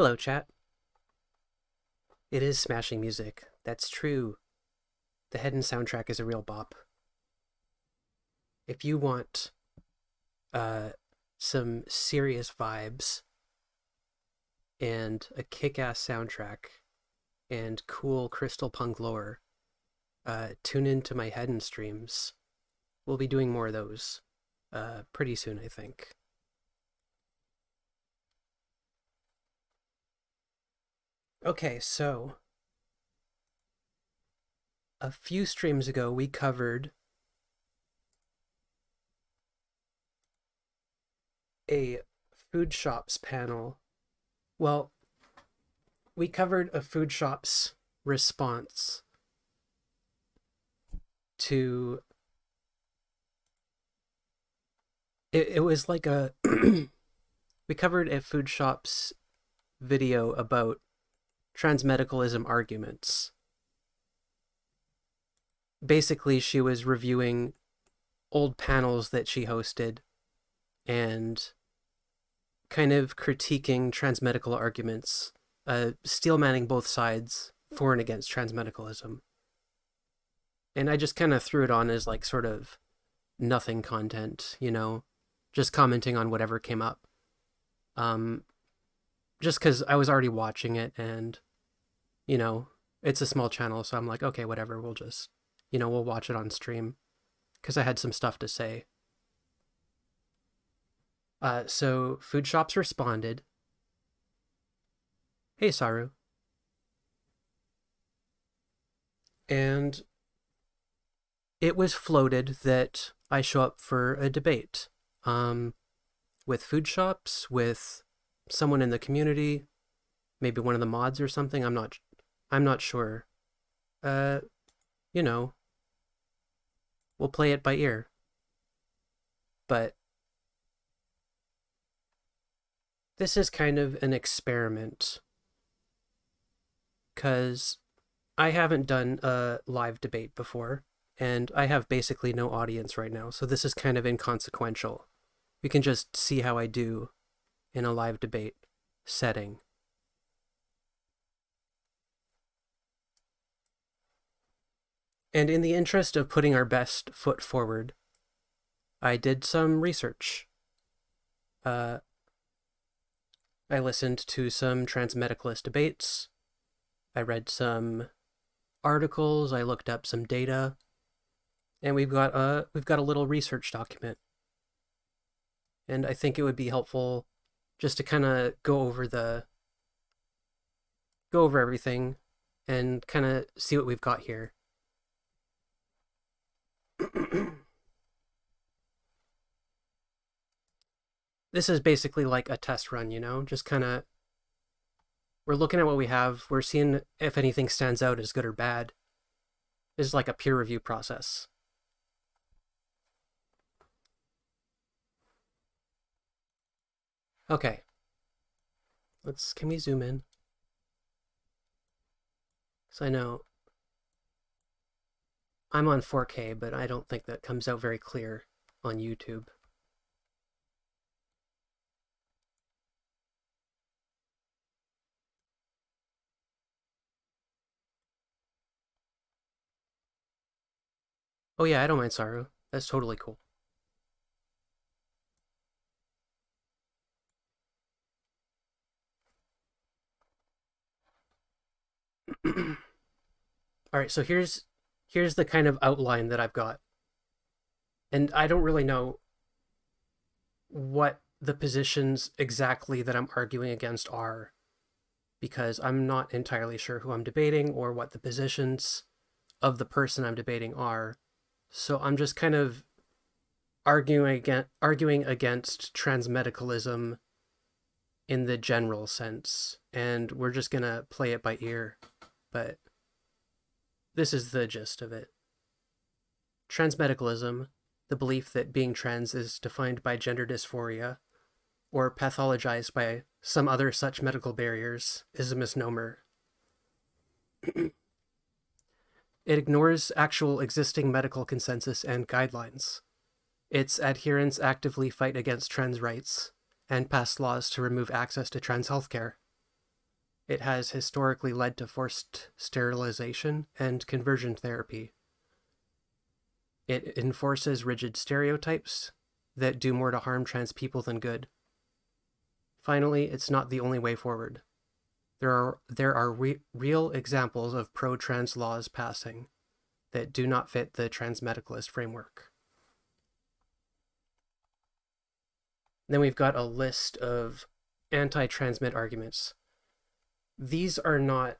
Hello, chat. It is smashing music. That's true. The Hedon soundtrack is a real bop. If you want uh, some serious vibes and a kick-ass soundtrack and cool crystal punk lore, tune into my Hedon streams. We'll be doing more of those pretty soon, I think. Okay, so a few streams ago we covered a Foodshops panel. Well, we covered a Foodshops response to it was like a we covered a Foodshops video about transmedicalism arguments. Basically, she was reviewing old panels that she hosted and kind of critiquing transmedical arguments, steelmanning both sides for and against transmedicalism. And I just kind of threw it on as like sort of nothing content, just commenting on whatever came up. Just because I was already watching it and, it's a small channel, so I'm like, okay, whatever, we'll just, we'll watch it on stream because I had some stuff to say. So Foodshops responded. Hey, Saru. And it was floated that I show up for a debate with Foodshops, with someone in the community, maybe one of the mods or something. I'm not sure. We'll play it by ear. But this is kind of an experiment because I haven't done a live debate before and I have basically no audience right now. So this is kind of inconsequential. We can just see how I do in a live debate setting. And in the interest of putting our best foot forward, I did some research. I listened to some transmedicalist debates. I read some articles. I looked up some data, and we've got a little research document. And I think it would be helpful just to kind of go over everything and kind of see what we've got here. This is basically like a test run, just kind of, we're looking at what we have. We're seeing if anything stands out as good or bad. This is like a peer review process. Okay. Can we zoom in? Because I know I'm on 4K, but I don't think that comes out very clear on YouTube. Oh yeah, I don't mind Saru. That's totally cool. All right, so here's the kind of outline that I've got. And I don't really know what the positions exactly that I'm arguing against are, because I'm not entirely sure who I'm debating or what the positions of the person I'm debating are. So I'm just kind of arguing against transmedicalism in the general sense, and we're just gonna play it by ear, but this is the gist of it. Transmedicalism, the belief that being trans is defined by gender dysphoria or pathologized by some other such medical barriers, is a misnomer. It ignores actual existing medical consensus and guidelines. Its adherents actively fight against trans rights and pass laws to remove access to trans healthcare. It has historically led to forced sterilization and conversion therapy. It enforces rigid stereotypes that do more to harm trans people than good. Finally, it's not the only way forward. There are real examples of pro-trans laws passing that do not fit the transmedicalist framework. Then we've got a list of anti-transmit arguments. These are not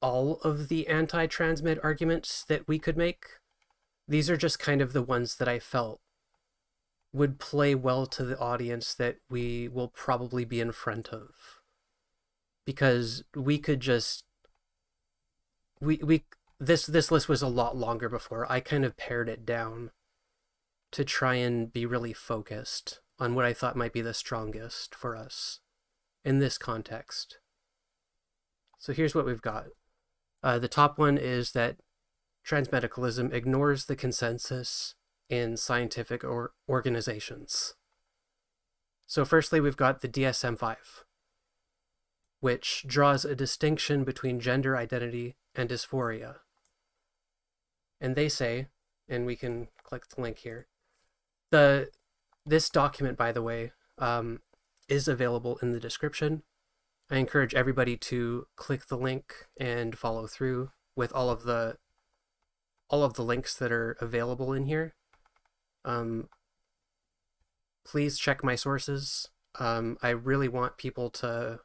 all of the anti-transmit arguments that we could make. These are just kind of the ones that I felt would play well to the audience that we will probably be in front of. Because we could just... This list was a lot longer before. I kind of pared it down to try and be really focused on what I thought might be the strongest for us in this context. So here's what we've got. The top one is that transmedicalism ignores the consensus in scientific organizations. So firstly, we've got the DSM-5, which draws a distinction between gender identity and dysphoria. And they say, and we can click the link here, this document, by the way, is available in the description. I encourage everybody to click the link and follow through with all of the links that are available in here. Please check my sources. I really want people to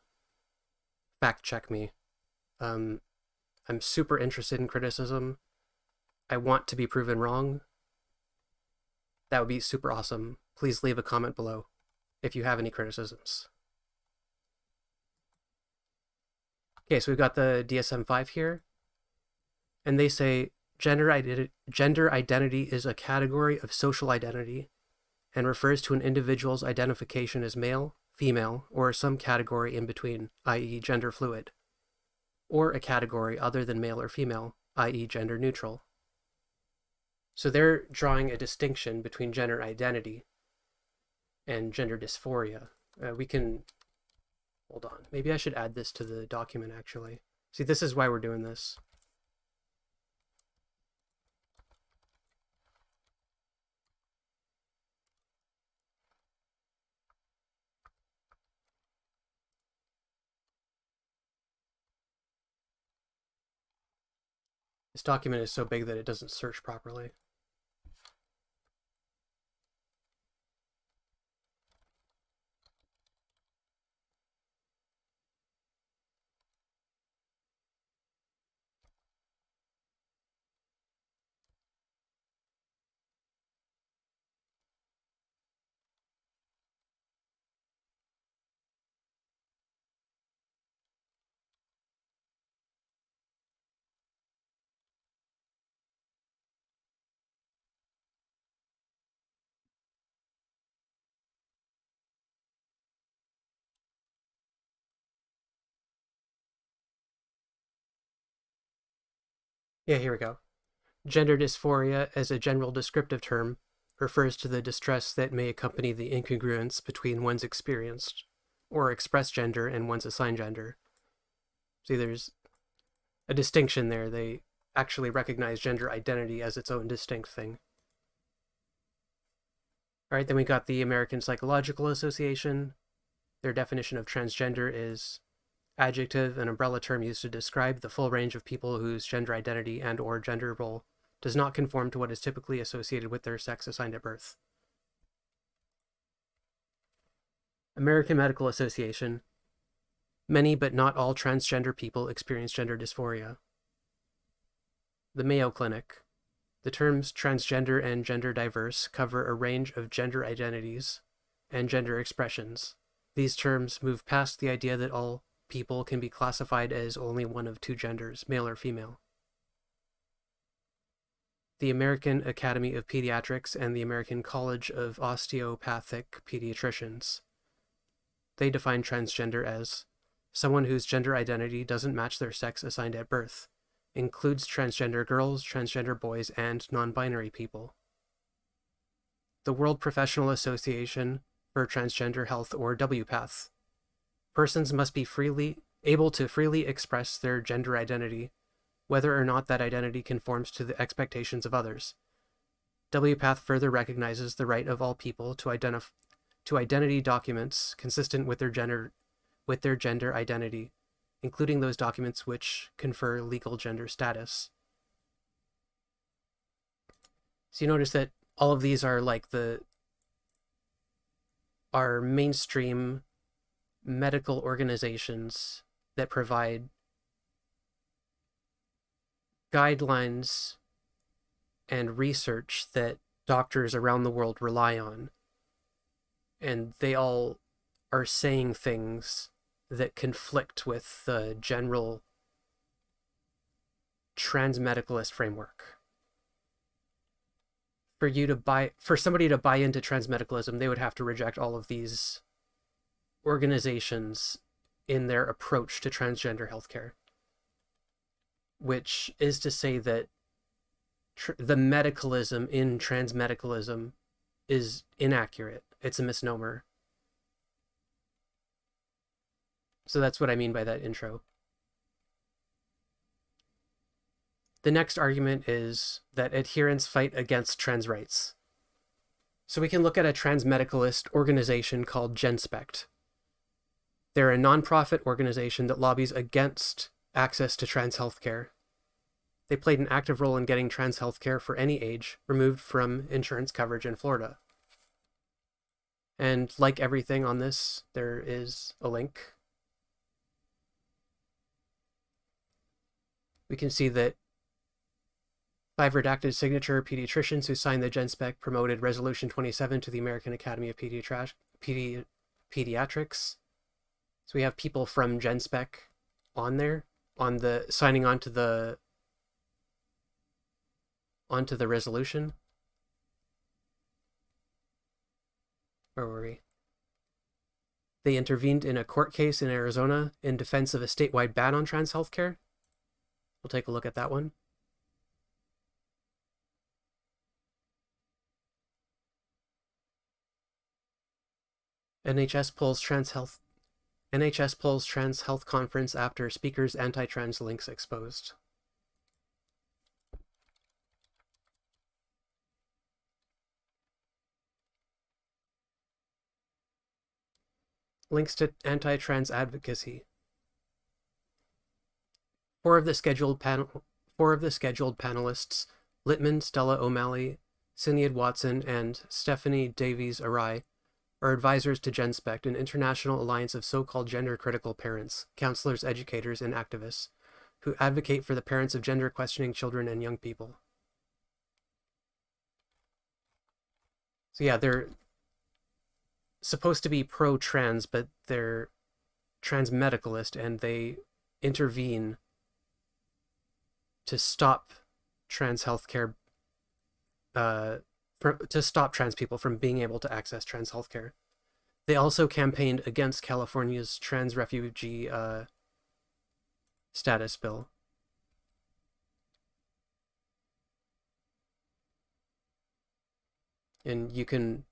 fact check me. I'm super interested in criticism. I want to be proven wrong. That would be super awesome. Please leave a comment below if you have any criticisms. Okay, so we've got the DSM-5 here, and they say gender identity is a category of social identity and refers to an individual's identification as male, female, or some category in between, i.e. gender fluid, or a category other than male or female, i.e. gender neutral. So they're drawing a distinction between gender identity and gender dysphoria. We can... Hold on. Maybe I should add this to the document, actually. See, this is why we're doing this. This document is so big that it doesn't search properly. Yeah, here we go. Gender dysphoria, as a general descriptive term, refers to the distress that may accompany the incongruence between one's experienced or expressed gender and one's assigned gender. See, there's a distinction there. They actually recognize gender identity as its own distinct thing. All right, then we got the American Psychological Association. Their definition of transgender is adjective, an umbrella term used to describe the full range of people whose gender identity and or gender role does not conform to what is typically associated with their sex assigned at birth. American Medical Association. Many but not all transgender people experience gender dysphoria. The Mayo Clinic. The terms transgender and gender diverse cover a range of gender identities and gender expressions. These terms move past the idea that all people can be classified as only one of two genders, male or female. The American Academy of Pediatrics and the American College of Osteopathic Pediatricians. They define transgender as someone whose gender identity doesn't match their sex assigned at birth, includes transgender girls, transgender boys, and non-binary people. The World Professional Association for Transgender Health, or WPATH. Persons must be freely able to freely express their gender identity, whether or not that identity conforms to the expectations of others. WPATH further recognizes the right of all people to identity documents consistent with their gender identity, including those documents which confer legal gender status. So you notice that all of these are like are mainstream medical organizations that provide guidelines and research that doctors around the world rely on. And they all are saying things that conflict with the general transmedicalist framework. For somebody to buy into transmedicalism, they would have to reject all of these organizations in their approach to transgender healthcare, which is to say that the medicalism in transmedicalism is inaccurate. It's a misnomer. So that's what I mean by that intro. The next argument is that adherents fight against trans rights. So we can look at a transmedicalist organization called GenSpect. They're a nonprofit organization that lobbies against access to trans healthcare. They played an active role in getting trans healthcare for any age removed from insurance coverage in Florida. And like everything on this, there is a link. We can see that 5 redacted signature pediatricians who signed the GenSpec promoted Resolution 27 to the American Academy of Pediatrics. So we have people from GenSpec on there, signing onto the resolution. Where were we? They intervened in a court case in Arizona in defense of a statewide ban on trans healthcare. We'll take a look at that one. NHS pulls trans health conference after speakers' anti-trans links exposed. Links to anti-trans advocacy. Four of the scheduled panelists, Littman, Stella O'Malley, Sinead Watson, and Stephanie Davies-Arai, are advisors to GenSpect, an international alliance of so-called gender-critical parents, counselors, educators, and activists who advocate for the parents of gender-questioning children and young people. So yeah, they're supposed to be pro-trans, but they're transmedicalist, and they intervene to stop trans healthcare, to stop trans people from being able to access trans healthcare. They also campaigned against California's trans refugee status bill. And you can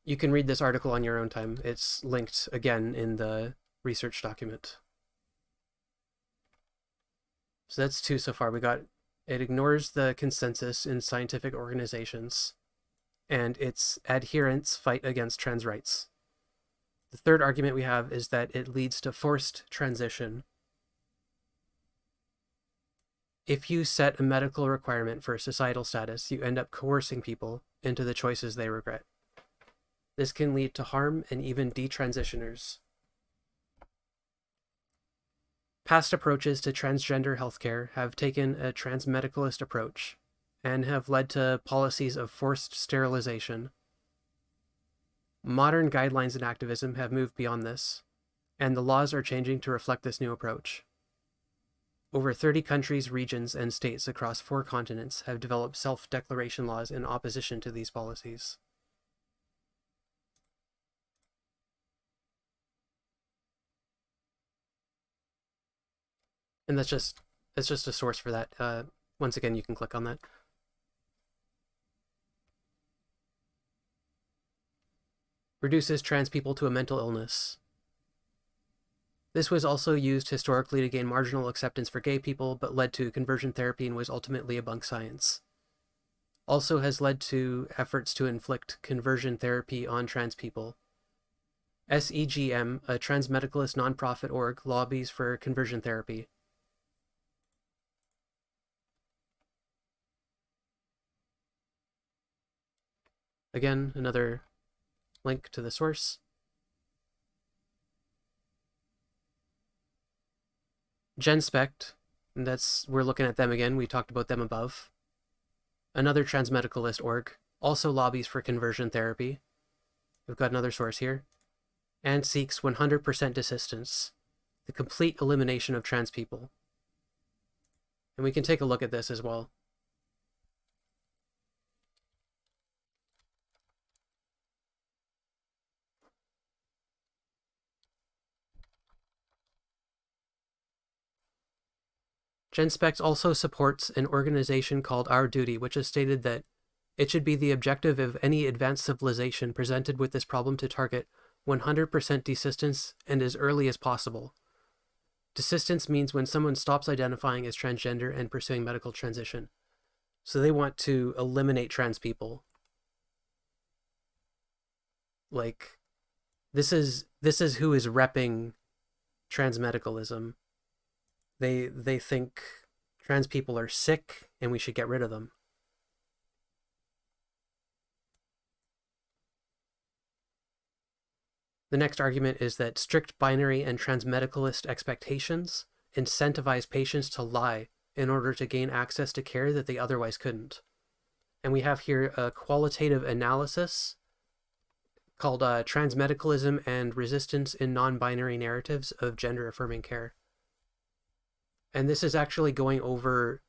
read this article on your own time. It's linked again in the research document. So that's 2 so far. It ignores the consensus in scientific organizations, and its adherents fight against trans rights. The third argument we have is that it leads to forced transition. If you set a medical requirement for societal status, you end up coercing people into the choices they regret. This can lead to harm and even detransitioners. Past approaches to transgender healthcare have taken a transmedicalist approach and have led to policies of forced sterilization. Modern guidelines and activism have moved beyond this, and the laws are changing to reflect this new approach. Over 30 countries, regions, and states across 4 continents have developed self-declaration laws in opposition to these policies. And that's just a source for that. Once again, you can click on that. Reduces trans people to a mental illness. This was also used historically to gain marginal acceptance for gay people, but led to conversion therapy and was ultimately a bunk science. Also has led to efforts to inflict conversion therapy on trans people. SEGM, a transmedicalist nonprofit org, lobbies for conversion therapy. Again, another link to the source. GenSpect, we're looking at them again. We talked about them above. Another transmedicalist org, also lobbies for conversion therapy. We've got another source here. And seeks 100% desistance, the complete elimination of trans people. And we can take a look at this as well. GenSpect also supports an organization called Our Duty, which has stated that it should be the objective of any advanced civilization presented with this problem to target 100% desistance and as early as possible. Desistance means when someone stops identifying as transgender and pursuing medical transition. So they want to eliminate trans people. Like, this is who is repping transmedicalism. They think trans people are sick and we should get rid of them. The next argument is that strict binary and transmedicalist expectations incentivize patients to lie in order to gain access to care that they otherwise couldn't. And we have here a qualitative analysis called Transmedicalism and Resistance in Non-Binary Narratives of Gender-Affirming Care. And this is actually going over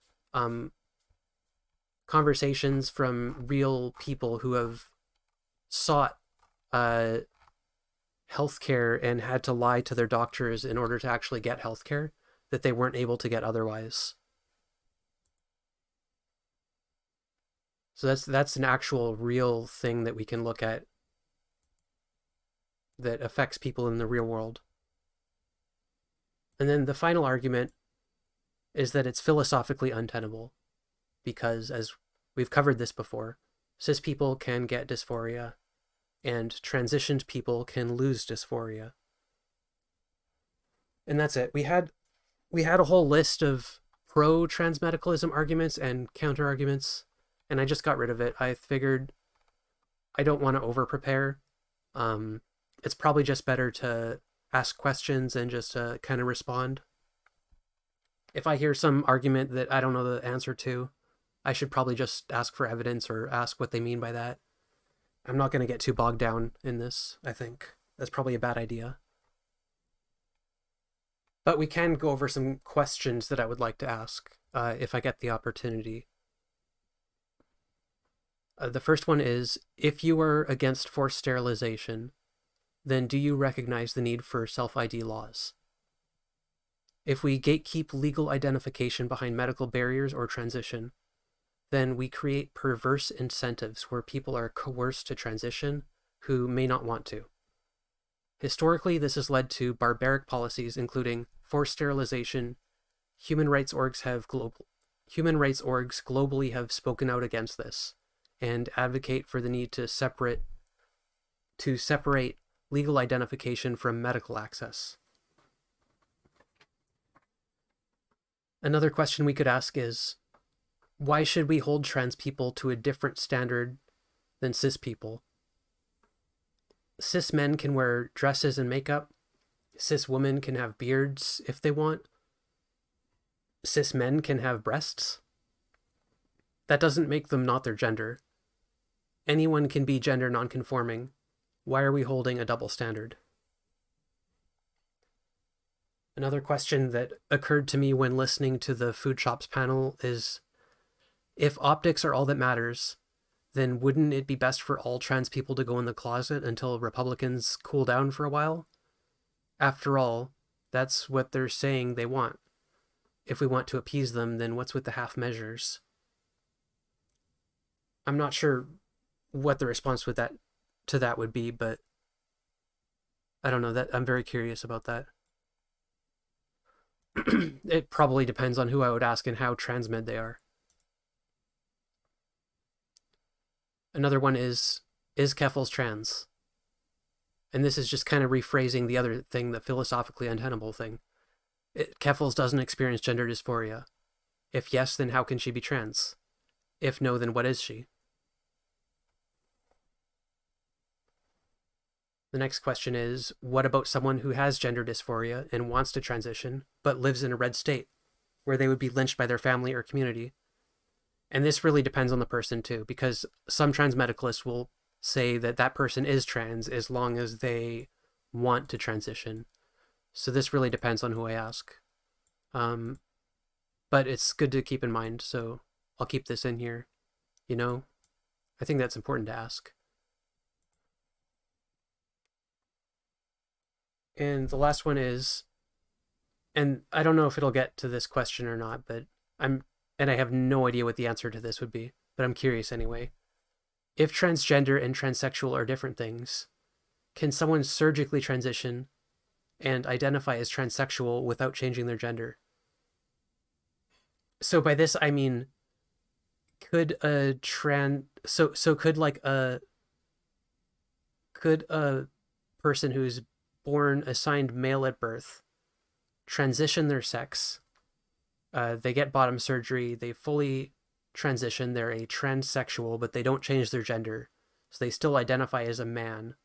conversations from real people who have sought healthcare and had to lie to their doctors in order to actually get healthcare that they weren't able to get otherwise. So that's an actual real thing that we can look at that affects people in the real world. And then the final argument is that it's philosophically untenable because, as we've covered this before, cis people can get dysphoria and transitioned people can lose dysphoria. And that's it. We had a whole list of pro-transmedicalism arguments and counter-arguments, and I just got rid of it. I figured I don't want to over-prepare. It's probably just better to ask questions and just kind of respond. If I hear some argument that I don't know the answer to, I should probably just ask for evidence or ask what they mean by that. I'm not going to get too bogged down in this, I think. That's probably a bad idea. But we can go over some questions that I would like to ask if I get the opportunity. The first one is, if you are against forced sterilization, then do you recognize the need for self-ID laws? If we gatekeep legal identification behind medical barriers or transition, then we create perverse incentives where people are coerced to transition who may not want to. Historically, this has led to barbaric policies including forced sterilization. Human rights orgs globally have spoken out against this and advocate for the need to separate legal identification from medical access. Another question we could ask is, why should we hold trans people to a different standard than cis people? Cis men can wear dresses and makeup. Cis women can have beards if they want. Cis men can have breasts. That doesn't make them not their gender. Anyone can be gender nonconforming. Why are we holding a double standard? Another question that occurred to me when listening to the Foodshops panel is, if optics are all that matters, then wouldn't it be best for all trans people to go in the closet until Republicans cool down for a while? After all, that's what they're saying they want. If we want to appease them, then what's with the half measures? I'm not sure what the response to that would be, but I don't know. I'm very curious about that. It probably depends on who I would ask and how transmed they are. Another one is Keffels trans? And this is just kind of rephrasing the other thing, the philosophically untenable thing. Keffels doesn't experience gender dysphoria. If yes, then how can she be trans? If no, then what is she? The next question is, what about someone who has gender dysphoria and wants to transition, but lives in a red state, where they would be lynched by their family or community? And this really depends on the person too, because some trans medicalists will say that that person is trans as long as they want to transition. So this really depends on who I ask. But it's good to keep in mind, so I'll keep this in here. You know, I think that's important to ask. And the last one is, and I don't know if it'll get to this question or not, but I have no idea what the answer to this would be, but I'm curious anyway. If transgender and transsexual are different things, can someone surgically transition and identify as transsexual without changing their gender? So by this I mean, could a person who's born assigned male at birth transition their sex? They get bottom surgery, they fully transition, they're a transsexual, but they don't change their gender, so they still identify as a man.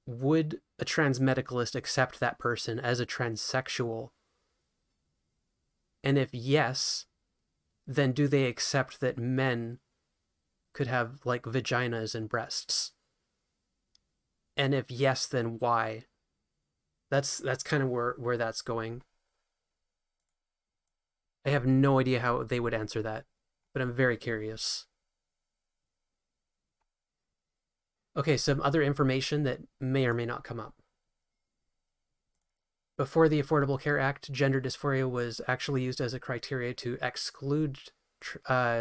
Would a trans medicalist accept that person as a transsexual? And if yes, then do they accept that men could have like vaginas and breasts? And if yes, then why? That's kind of where that's going. I have no idea how they would answer that, but I'm very curious. Okay, some other information that may or may not come up. Before the Affordable Care Act, gender dysphoria was actually used as a criteria to exclude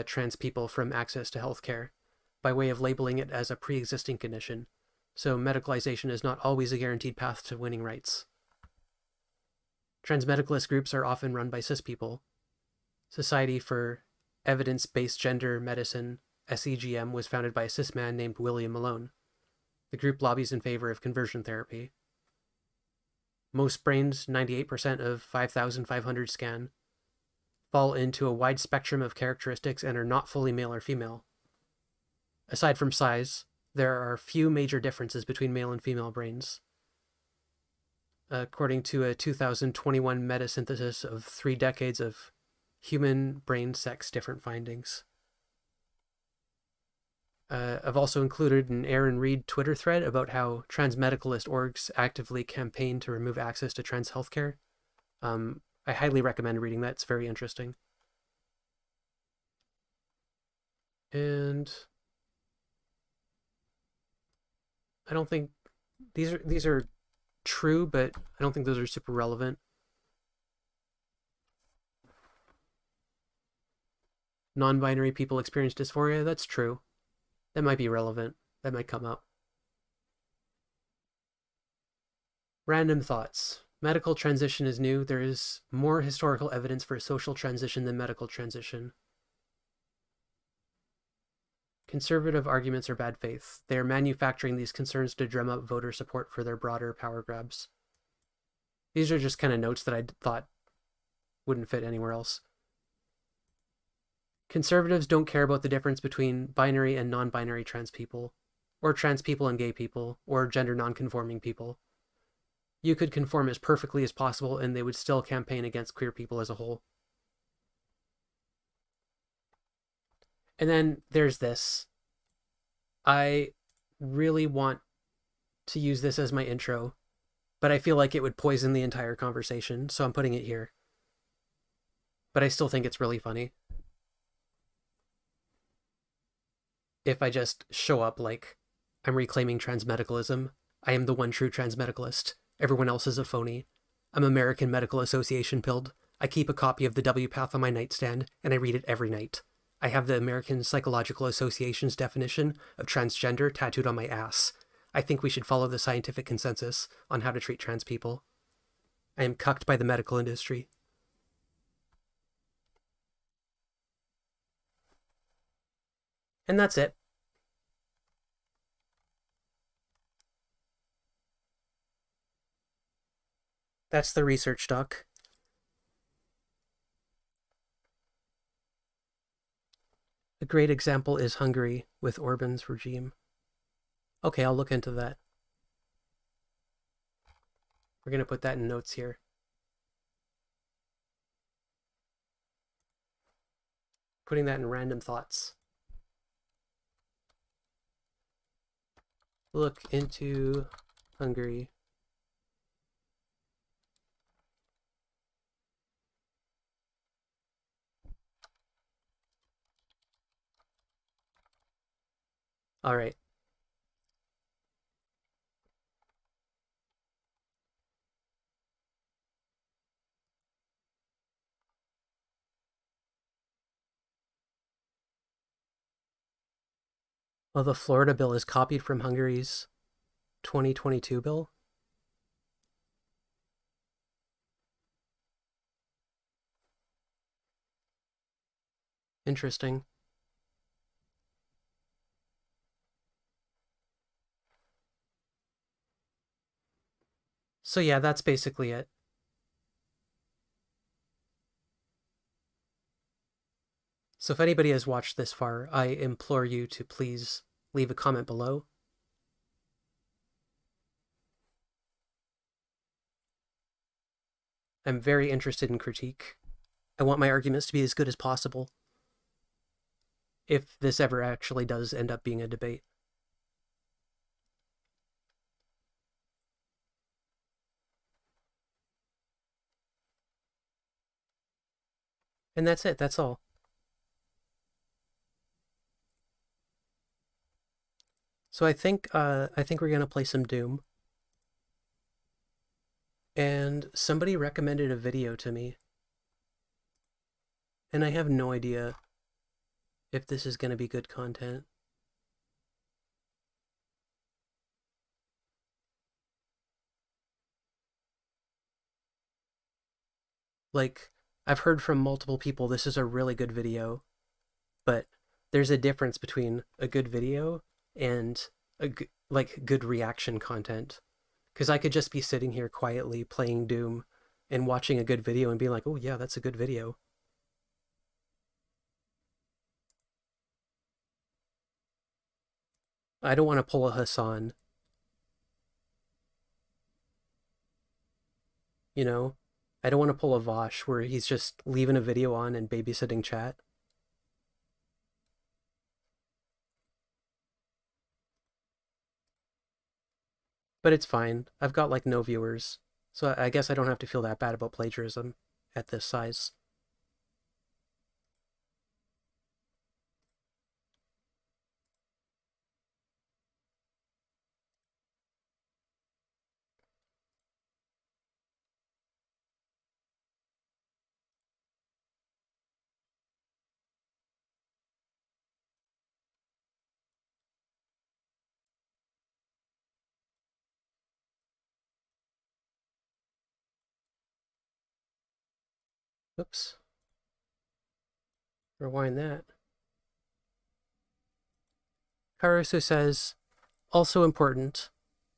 trans people from access to healthcare by way of labeling it as a pre-existing condition. So medicalization is not always a guaranteed path to winning rights. Trans medicalist groups are often run by cis people. Society for Evidence-Based Gender Medicine, SEGM, was founded by a cis man named William Malone. The group lobbies in favor of conversion therapy. Most brains, 98% of 5,500 scan, fall into a wide spectrum of characteristics and are not fully male or female. Aside from size, there are few major differences between male and female brains. According to a 2021 meta-synthesis of 3 decades of human brain sex different findings. I've also included an Aaron Reed Twitter thread about how trans medicalist orgs actively campaign to remove access to trans healthcare. I highly recommend reading that. It's very interesting. And I don't think these are true, but I don't think those are super relevant. Non-binary people experience dysphoria. That's true. That might be relevant. That might come up. Random thoughts. Medical transition is new. There is more historical evidence for social transition than medical transition. Conservative arguments are bad faith. They are manufacturing these concerns to drum up voter support for their broader power grabs. These are just kind of notes that I thought wouldn't fit anywhere else. Conservatives don't care about the difference between binary and non-binary trans people, or trans people and gay people, or gender non-conforming people. You could conform as perfectly as possible and they would still campaign against queer people as a whole. And then there's this. I really want to use this as my intro, but I feel like it would poison the entire conversation, so I'm putting it here. But I still think it's really funny. If I just show up like I'm reclaiming transmedicalism, I am the one true transmedicalist. Everyone else is a phony. I'm American Medical Association pilled. I keep a copy of the WPATH on my nightstand, and I read it every night. I have the American Psychological Association's definition of transgender tattooed on my ass. I think we should follow the scientific consensus on how to treat trans people. I am cucked by the medical industry. And that's it. That's the research doc. A great example is Hungary with Orban's regime. Okay, I'll look into that. We're going to put that in notes here. Putting that in random thoughts. Look into Hungary. All right. Well, the Florida bill is copied from Hungary's 2022 bill. Interesting. So yeah, that's basically it. So if anybody has watched this far, I implore you to please leave a comment below. I'm very interested in critique. I want my arguments to be as good as possible, if this ever actually does end up being a debate. And that's it, that's all. So I think we're gonna play some Doom. And somebody recommended a video to me. And I have no idea if this is gonna be good content. Like, I've heard from multiple people this is a really good video, but there's a difference between a good video and good reaction content. Because I could just be sitting here quietly playing Doom and watching a good video and being like, oh yeah, that's a good video. I don't want to pull a Hassan. You know? I don't want to pull a Vosh where he's just leaving a video on and babysitting chat. But it's fine. I've got like no viewers. So I guess I don't have to feel that bad about plagiarism at this size. Oops. Rewind that. Caruso says, also important,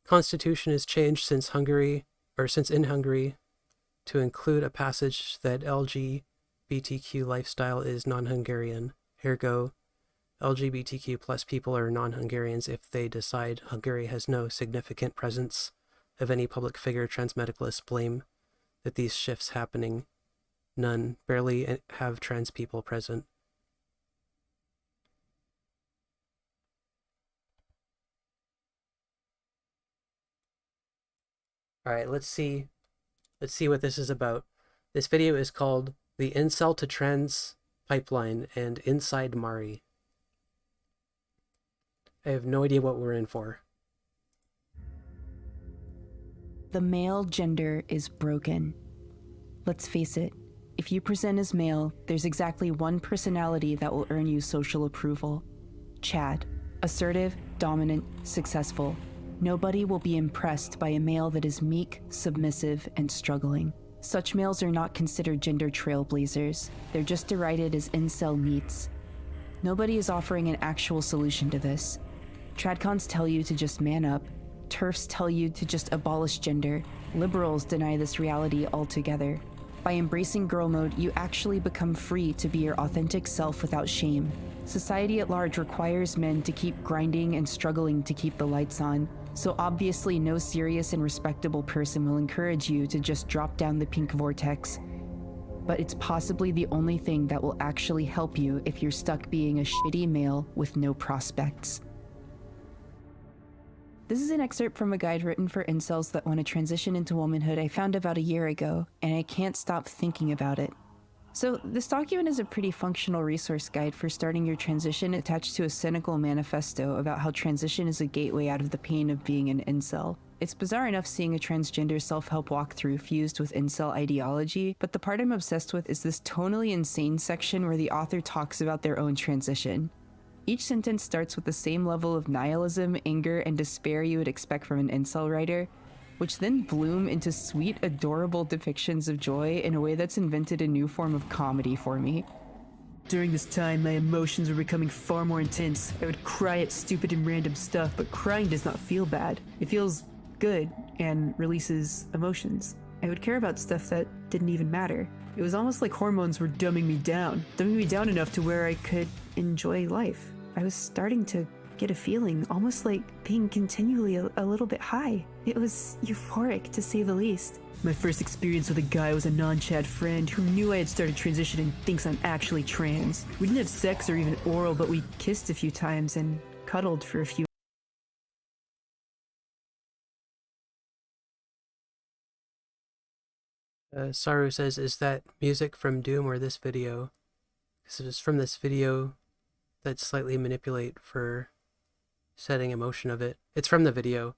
Constitution is changed since in Hungary to include a passage that LGBTQ lifestyle is non-Hungarian. Ergo, LGBTQ plus people are non-Hungarians if they decide Hungary has no significant presence of any public figure. Trans medicalists blame that these shifts happening. None, barely have trans people present. All right, let's see what this is about. This video is called The Incel to Trans Pipeline and Inside Mari. I have no idea what we're in for. The male gender is broken. Let's face it, if you present as male, there's exactly one personality that will earn you social approval. Chad. Assertive, dominant, successful. Nobody will be impressed by a male that is meek, submissive, and struggling. Such males are not considered gender trailblazers. They're just derided as incel neats. Nobody is offering an actual solution to this. Tradcons tell you to just man up. TERFs tell you to just abolish gender. Liberals deny this reality altogether. By embracing girl mode, you actually become free to be your authentic self without shame. Society at large requires men to keep grinding and struggling to keep the lights on, so obviously no serious and respectable person will encourage you to just drop down the pink vortex. But it's possibly the only thing that will actually help you if you're stuck being a shitty male with no prospects. This is an excerpt from a guide written for incels that want to transition into womanhood I found about a year ago, and I can't stop thinking about it. So, this document is a pretty functional resource guide for starting your transition attached to a cynical manifesto about how transition is a gateway out of the pain of being an incel. It's bizarre enough seeing a transgender self-help walkthrough fused with incel ideology, but the part I'm obsessed with is this tonally insane section where the author talks about their own transition. Each sentence starts with the same level of nihilism, anger, and despair you would expect from an incel writer, which then bloom into sweet, adorable depictions of joy in a way that's invented a new form of comedy for me. During this time, my emotions were becoming far more intense. I would cry at stupid and random stuff, but crying does not feel bad. It feels good and releases emotions. I would care about stuff that didn't even matter. It was almost like hormones were dumbing me down enough to where I could enjoy life. I was starting to get a feeling almost like being continually a little bit high. It was euphoric, to say the least. My first experience with a guy was a non-Chad friend who knew I had started transitioning and thinks I'm actually trans. We didn't have sex or even oral, but we kissed a few times and cuddled for a few. Saru says, is that music from Doom or this video? Because it was from this video that slightly manipulate for setting emotion of it. It's from the video.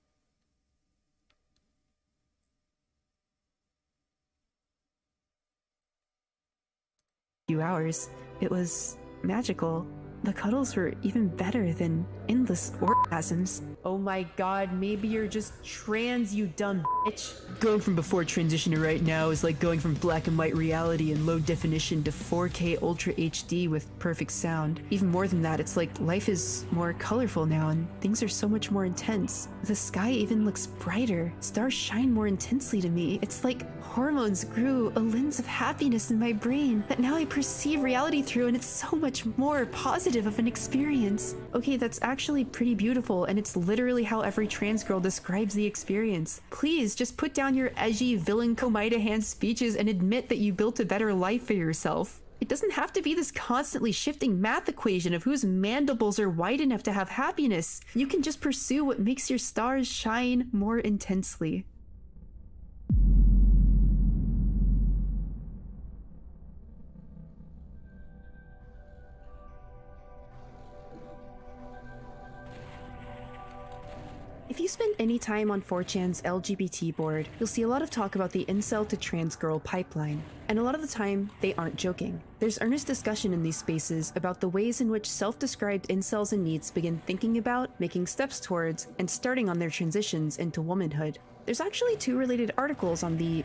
Few hours. It was magical. The cuddles were even better than endless orgasms. Oh my god, maybe you're just trans, you dumb bitch. Going from before transition to right now is like going from black and white reality and low definition to 4K Ultra HD with perfect sound. Even more than that, it's like life is more colorful now and things are so much more intense. The sky even looks brighter. Stars shine more intensely to me. It's like hormones grew a lens of happiness in my brain that now I perceive reality through, and it's so much more positive of an experience. Okay, that's actually pretty beautiful, and it's literally how every trans girl describes the experience. Please, just put down your edgy villain Komida hand speeches and admit that you built a better life for yourself. It doesn't have to be this constantly shifting math equation of whose mandibles are wide enough to have happiness. You can just pursue what makes your stars shine more intensely. If you spend any time on 4chan's LGBT board, you'll see a lot of talk about the incel to trans girl pipeline. And a lot of the time, they aren't joking. There's earnest discussion in these spaces about the ways in which self-described incels and neets begin thinking about, making steps towards, and starting on their transitions into womanhood. There's actually 2 related articles on the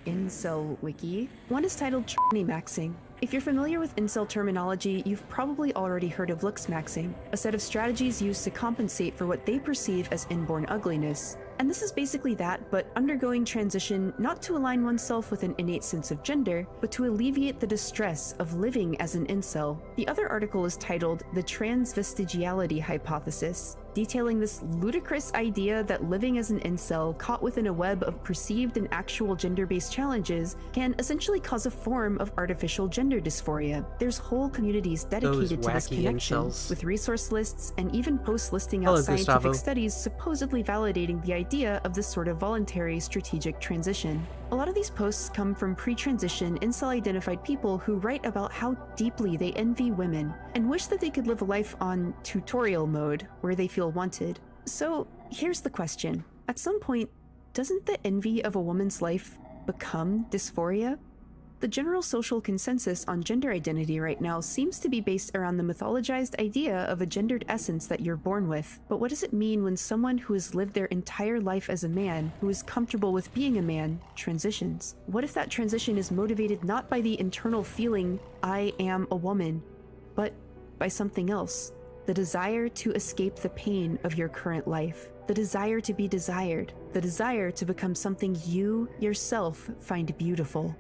Incel Wiki. One is titled Tranny Maxing. If you're familiar with incel terminology, you've probably already heard of looks maxing, a set of strategies used to compensate for what they perceive as inborn ugliness. And this is basically that, but undergoing transition not to align oneself with an innate sense of gender, but to alleviate the distress of living as an incel. The other article is titled The Transvestigiality Hypothesis, detailing this ludicrous idea that living as an incel caught within a web of perceived and actual gender-based challenges can essentially cause a form of artificial gender dysphoria. There's whole communities dedicated to this connection, with resource lists and even posts listing out scientific studies supposedly validating the idea of this sort of voluntary strategic transition. A lot of these posts come from pre-transition incel-identified people who write about how deeply they envy women and wish that they could live a life on tutorial mode where they feel wanted. So here's the question. At some point, doesn't the envy of a woman's life become dysphoria? The general social consensus on gender identity right now seems to be based around the mythologized idea of a gendered essence that you're born with. But what does it mean when someone who has lived their entire life as a man, who is comfortable with being a man, transitions? What if that transition is motivated not by the internal feeling, I am a woman, but by something else? The desire to escape the pain of your current life. The desire to be desired. The desire to become something you, yourself, find beautiful.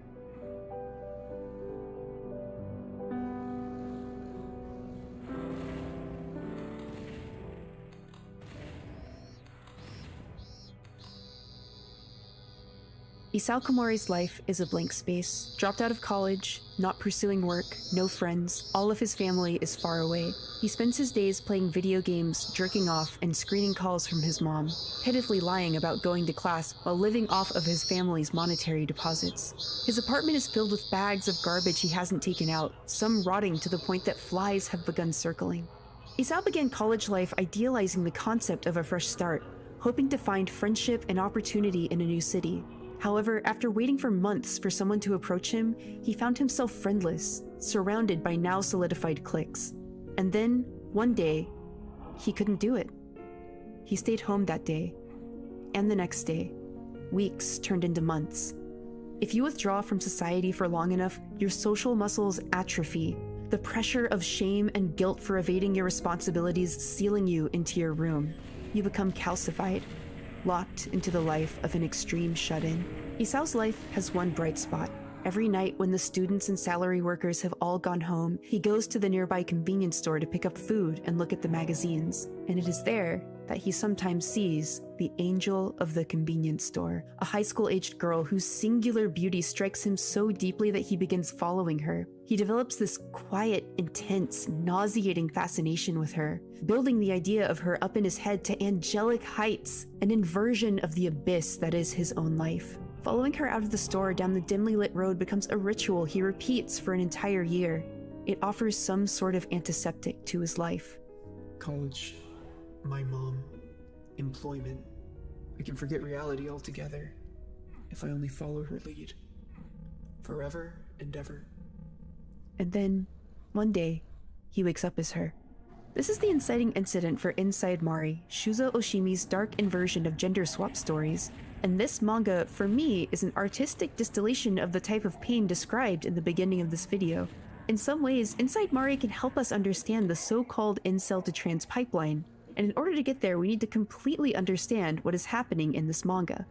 Isao Komori's life is a blank space. Dropped out of college, not pursuing work, no friends, all of his family is far away. He spends his days playing video games, jerking off, and screening calls from his mom, pitifully lying about going to class while living off of his family's monetary deposits. His apartment is filled with bags of garbage he hasn't taken out, some rotting to the point that flies have begun circling. Isao began college life idealizing the concept of a fresh start, hoping to find friendship and opportunity in a new city. However, after waiting for months for someone to approach him, he found himself friendless, surrounded by now solidified cliques. And then, one day, he couldn't do it. He stayed home that day, and the next day. Weeks turned into months. If you withdraw from society for long enough, your social muscles atrophy, the pressure of shame and guilt for evading your responsibilities sealing you into your room. You become calcified, locked into the life of an extreme shut-in. Isao's life has one bright spot. Every night when the students and salary workers have all gone home, he goes to the nearby convenience store to pick up food and look at the magazines. And it is there that he sometimes sees the angel of the convenience store, a high school-aged girl whose singular beauty strikes him so deeply that he begins following her. He develops this quiet, intense, nauseating fascination with her, building the idea of her up in his head to angelic heights, an inversion of the abyss that is his own life. Following her out of the store down the dimly lit road becomes a ritual he repeats for an entire year. It offers some sort of antiseptic to his life. College, my mom, employment. I can forget reality altogether if I only follow her lead. Forever and ever. And then, one day, he wakes up as her. This is the inciting incident for Inside Mari, Shuzo Oshimi's dark inversion of gender swap stories. And this manga, for me, is an artistic distillation of the type of pain described in the beginning of this video. In some ways, Inside Mari can help us understand the so-called incel to trans pipeline. And in order to get there, we need to completely understand what is happening in this manga.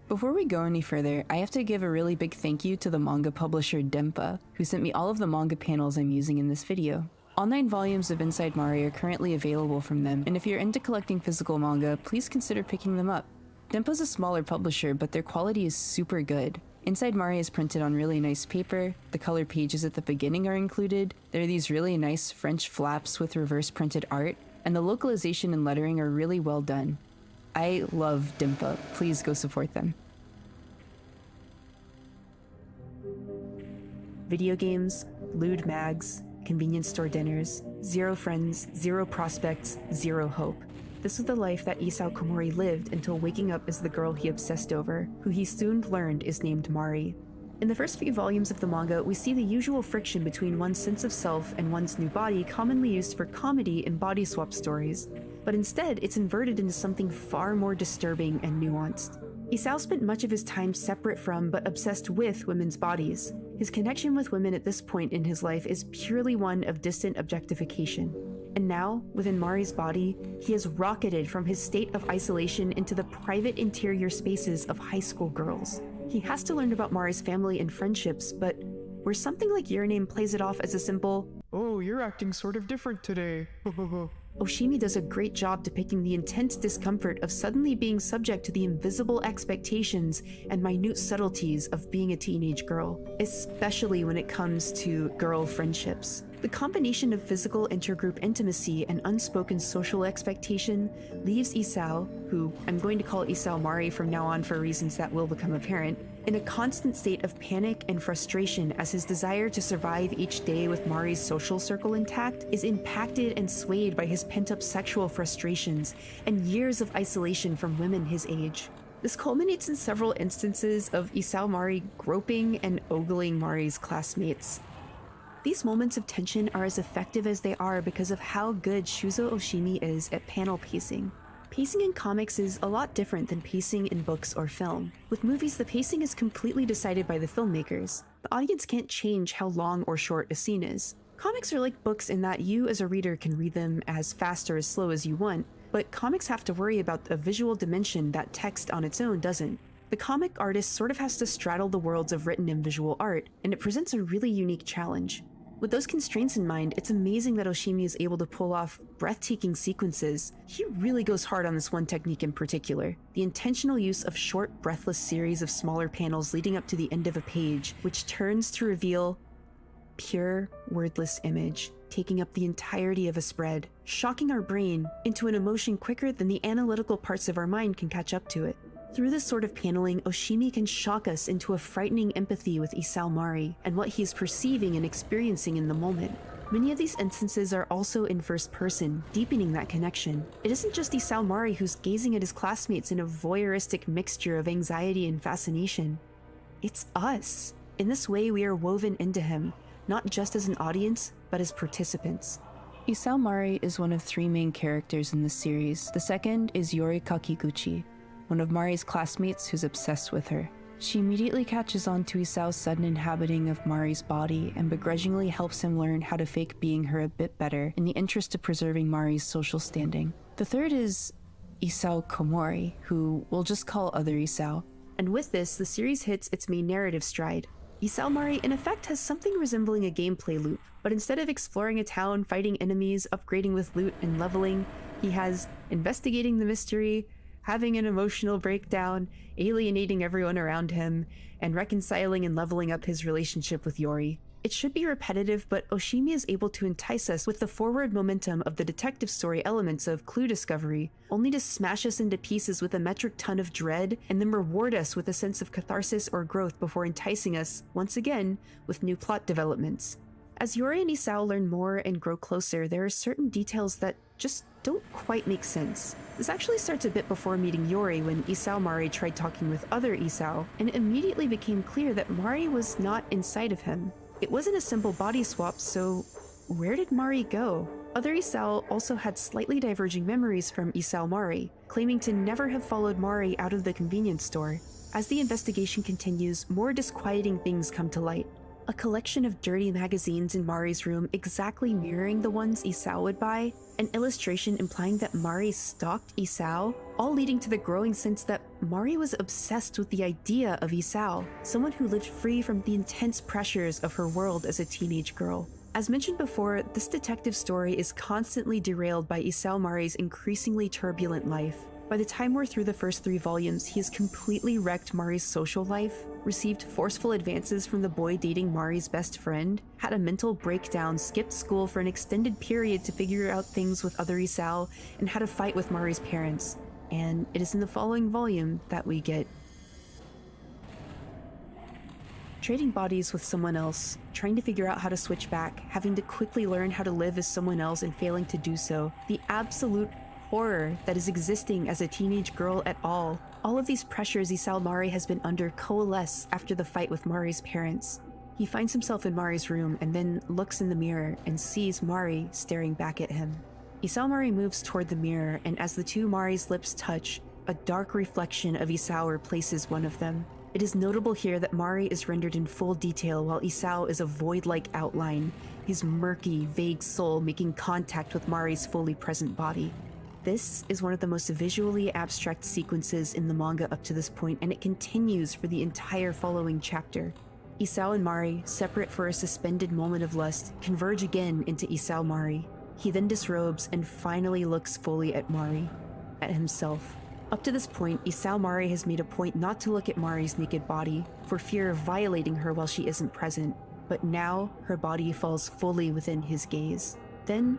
Before we go any further, I have to give a really big thank you to the manga publisher Dempa, who sent me all of the manga panels I'm using in this video. All 9 volumes of Inside Mari are currently available from them, and if you're into collecting physical manga, please consider picking them up. Dempa's a smaller publisher, but their quality is super good. Inside Mari is printed on really nice paper, the color pages at the beginning are included, there are these really nice French flaps with reverse printed art, and the localization and lettering are really well done. I love Dempa, please go support them. Video games, lewd mags, convenience store dinners, 0 friends, 0 prospects, 0 hope. This was the life that Isao Komori lived until waking up as the girl he obsessed over, who he soon learned is named Mari. In the first few volumes of the manga, we see the usual friction between one's sense of self and one's new body commonly used for comedy in body swap stories, but instead it's inverted into something far more disturbing and nuanced. Isao spent much of his time separate from but obsessed with women's bodies. His connection with women at this point in his life is purely one of distant objectification. And now, within Mari's body, he has rocketed from his state of isolation into the private interior spaces of high school girls. He has to learn about Mari's family and friendships, but where something like Your Name plays it off as a simple, "Oh, you're acting sort of different today." Oshimi does a great job depicting the intense discomfort of suddenly being subject to the invisible expectations and minute subtleties of being a teenage girl, especially when it comes to girl friendships. The combination of physical intergroup intimacy and unspoken social expectation leaves Isao, who I'm going to call Isao Mari from now on for reasons that will become apparent, in a constant state of panic and frustration as his desire to survive each day with Mari's social circle intact is impacted and swayed by his pent-up sexual frustrations and years of isolation from women his age. This culminates in several instances of Isao Mari groping and ogling Mari's classmates. These moments of tension are as effective as they are because of how good Shuzo Oshimi is at panel pacing. Pacing in comics is a lot different than pacing in books or film. With movies, the pacing is completely decided by the filmmakers. The audience can't change how long or short a scene is. Comics are like books in that you as a reader can read them as fast or as slow as you want, but comics have to worry about a visual dimension that text on its own doesn't. The comic artist sort of has to straddle the worlds of written and visual art, and it presents a really unique challenge. With those constraints in mind, it's amazing that Oshimi is able to pull off breathtaking sequences. He really goes hard on this one technique in particular, the intentional use of short, breathless series of smaller panels leading up to the end of a page, which turns to reveal pure, wordless image, taking up the entirety of a spread, shocking our brain into an emotion quicker than the analytical parts of our mind can catch up to it. Through this sort of paneling, Oshimi can shock us into a frightening empathy with Isao Mari and what he is perceiving and experiencing in the moment. Many of these instances are also in first person, deepening that connection. It isn't just Isao Mari who's gazing at his classmates in a voyeuristic mixture of anxiety and fascination. It's us. In this way, we are woven into him, not just as an audience, but as participants. Isao Mari is one of three main characters in this series. The second is Yori Kakiguchi, one of Mari's classmates who's obsessed with her. She immediately catches on to Isao's sudden inhabiting of Mari's body and begrudgingly helps him learn how to fake being her a bit better in the interest of preserving Mari's social standing. The third is Isao Komori, who we'll just call Other Isao. And with this, the series hits its main narrative stride. Isao Mari in effect has something resembling a gameplay loop, but instead of exploring a town, fighting enemies, upgrading with loot, and leveling, he has investigating the mystery, having an emotional breakdown, alienating everyone around him, and reconciling and leveling up his relationship with Yori. It should be repetitive, but Oshimi is able to entice us with the forward momentum of the detective story elements of clue discovery, only to smash us into pieces with a metric ton of dread, and then reward us with a sense of catharsis or growth before enticing us, once again, with new plot developments. As Yori and Isao learn more and grow closer, there are certain details that just don't quite make sense. This actually starts a bit before meeting Yori when Isao Mari tried talking with Other Isao, and it immediately became clear that Mari was not inside of him. It wasn't a simple body swap, so where did Mari go? Other Isao also had slightly diverging memories from Isao Mari, claiming to never have followed Mari out of the convenience store. As the investigation continues, more disquieting things come to light. A collection of dirty magazines in Mari's room exactly mirroring the ones Isao would buy, an illustration implying that Mari stalked Isao, all leading to the growing sense that Mari was obsessed with the idea of Isao, someone who lived free from the intense pressures of her world as a teenage girl. As mentioned before, this detective story is constantly derailed by Isao Mari's increasingly turbulent life. By the time we're through the first 3 volumes, he has completely wrecked Mari's social life, received forceful advances from the boy dating Mari's best friend, had a mental breakdown, skipped school for an extended period to figure out things with Other Isao, and had a fight with Mari's parents. And it is in the following volume that we get trading bodies with someone else, trying to figure out how to switch back, having to quickly learn how to live as someone else and failing to do so. The absolute horror that is existing as a teenage girl at all. All of these pressures Isao Mari has been under coalesce after the fight with Mari's parents. He finds himself in Mari's room and then looks in the mirror and sees Mari staring back at him. Isao Mari moves toward the mirror, and as the two Mari's lips touch, a dark reflection of Isao replaces one of them. It is notable here that Mari is rendered in full detail while Isao is a void-like outline, his murky, vague soul making contact with Mari's fully present body. This is one of the most visually abstract sequences in the manga up to this point, and it continues for the entire following chapter. Isao and Mari, separate for a suspended moment of lust, converge again into Isao Mari. He then disrobes and finally looks fully at Mari, at himself. Up to this point, Isao Mari has made a point not to look at Mari's naked body, for fear of violating her while she isn't present, but now her body falls fully within his gaze. Then,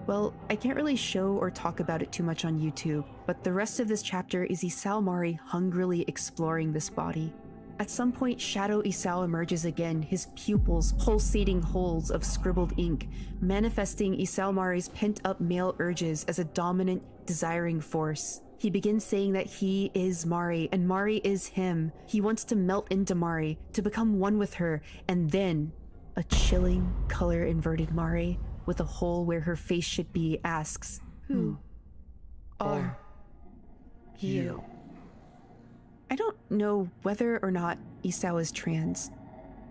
well, I can't really show or talk about it too much on YouTube, but the rest of this chapter is Isao Mari hungrily exploring this body. At some point, Shadow Isao emerges again, his pupils pulsating holes of scribbled ink, manifesting Isao Mari's pent-up male urges as a dominant, desiring force. He begins saying that he is Mari, and Mari is him. He wants to melt into Mari, to become one with her, and then a chilling, color-inverted Mari, with a hole where her face should be, asks, "Who are you?" I don't know whether or not Isao is trans,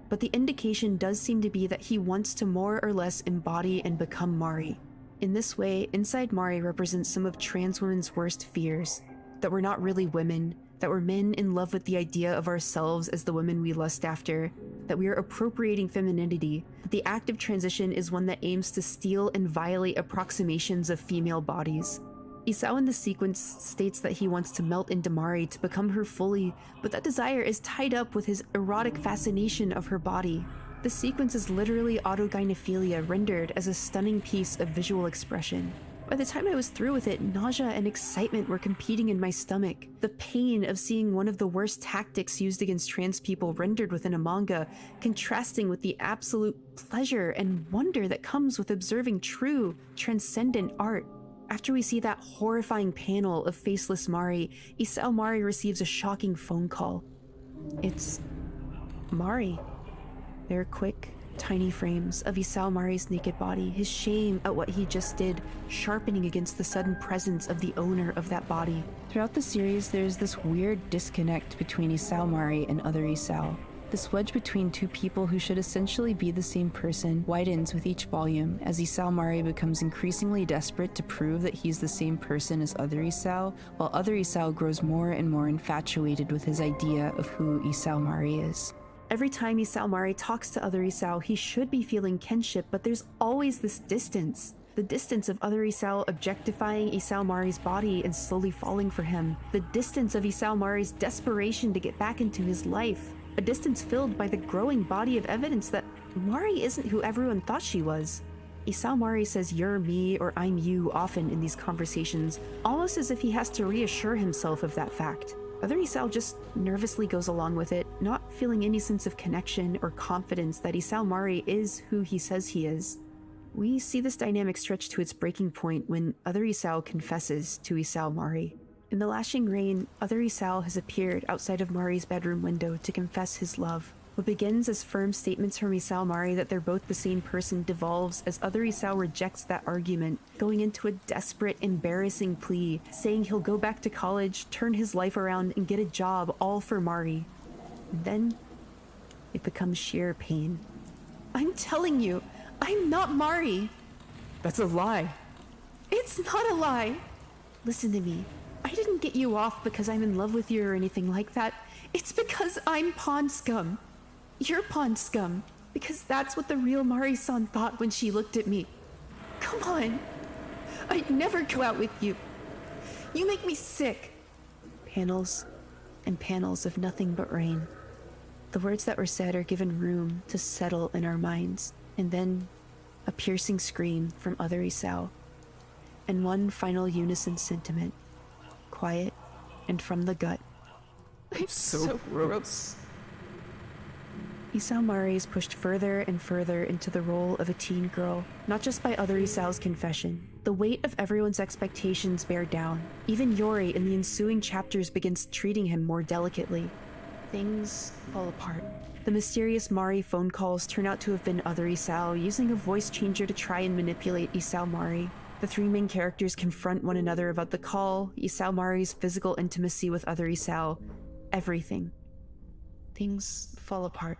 but the indication does seem to be that he wants to more or less embody and become Mari. In this way, inside Mari represents some of trans women's worst fears, that we're not really women, that we're men in love with the idea of ourselves as the women we lust after, that we are appropriating femininity, that the act of transition is one that aims to steal and violate approximations of female bodies. Isao in the sequence states that he wants to melt into Mari to become her fully, but that desire is tied up with his erotic fascination of her body. The sequence is literally autogynephilia rendered as a stunning piece of visual expression. By the time I was through with it, nausea and excitement were competing in my stomach. The pain of seeing one of the worst tactics used against trans people rendered within a manga, contrasting with the absolute pleasure and wonder that comes with observing true, transcendent art. After we see that horrifying panel of faceless Mari, Isao Mari receives a shocking phone call. It's Mari. There are quick, tiny frames of Isao Mari's naked body, his shame at what he just did, sharpening against the sudden presence of the owner of that body. Throughout the series, there's this weird disconnect between Isao Mari and other Isao. This wedge between two people who should essentially be the same person widens with each volume as Isao Mari becomes increasingly desperate to prove that he's the same person as other Isao, while other Isao grows more and more infatuated with his idea of who Isao Mari is. Every time Isao Mari talks to other Isao, he should be feeling kinship, but there's always this distance. The distance of other Isao objectifying Isao Mari's body and slowly falling for him. The distance of Isao Mari's desperation to get back into his life. A distance filled by the growing body of evidence that Mari isn't who everyone thought she was. Isao Mari says "you're me" or "I'm you" often in these conversations, almost as if he has to reassure himself of that fact. Other Isao just nervously goes along with it, not feeling any sense of connection or confidence that Isao Mari is who he says he is. We see this dynamic stretch to its breaking point when other Isao confesses to Isao Mari. In the lashing rain, other Isao has appeared outside of Mari's bedroom window to confess his love. What begins as firm statements from Isao Mari that they're both the same person devolves as other Isao rejects that argument, going into a desperate, embarrassing plea, saying he'll go back to college, turn his life around, and get a job, all for Mari. And then, it becomes sheer pain. "I'm telling you, I'm not Mari." That's a lie. "It's not a lie. Listen to me. I didn't get you off because I'm in love with you or anything like that. It's because I'm pond scum. You're pond scum. Because that's what the real Mari-san thought when she looked at me. Come on. I'd never go out with you. You make me sick." Panels and panels of nothing but rain. The words that were said are given room to settle in our minds. And then a piercing scream from other Isao. And one final unison sentiment. Quiet and from the gut. "I'm so gross." Isao Mari is pushed further and further into the role of a teen girl, not just by other Isao's confession. The weight of everyone's expectations bear down. Even Yori in the ensuing chapters begins treating him more delicately. Things fall apart. The mysterious Mari phone calls turn out to have been other Isao using a voice changer to try and manipulate Isao Mari. The three main characters confront one another about the call, Isao Mari's physical intimacy with other Isao, everything. Things fall apart.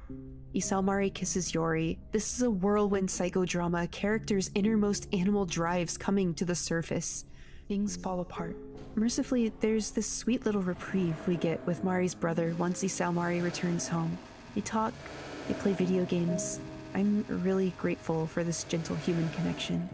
Isao Mari kisses Yori. This is a whirlwind psychodrama, characters' innermost animal drives coming to the surface. Things fall apart. Mercifully, there's this sweet little reprieve we get with Mari's brother once Isao Mari returns home. They talk, they play video games. I'm really grateful for this gentle human connection.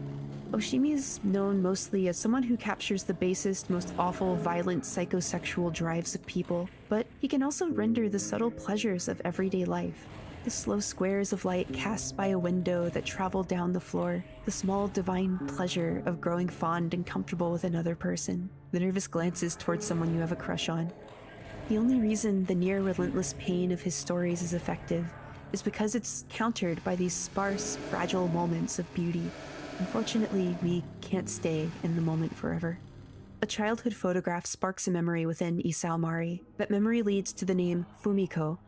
Oshimi is known mostly as someone who captures the basest, most awful, violent, psychosexual drives of people, but he can also render the subtle pleasures of everyday life. The slow squares of light cast by a window that travel down the floor, the small divine pleasure of growing fond and comfortable with another person, the nervous glances towards someone you have a crush on. The only reason the near relentless pain of his stories is effective is because it's countered by these sparse, fragile moments of beauty. Unfortunately, we can't stay in the moment forever. A childhood photograph sparks a memory within Isao Mari. That memory leads to the name Fumiko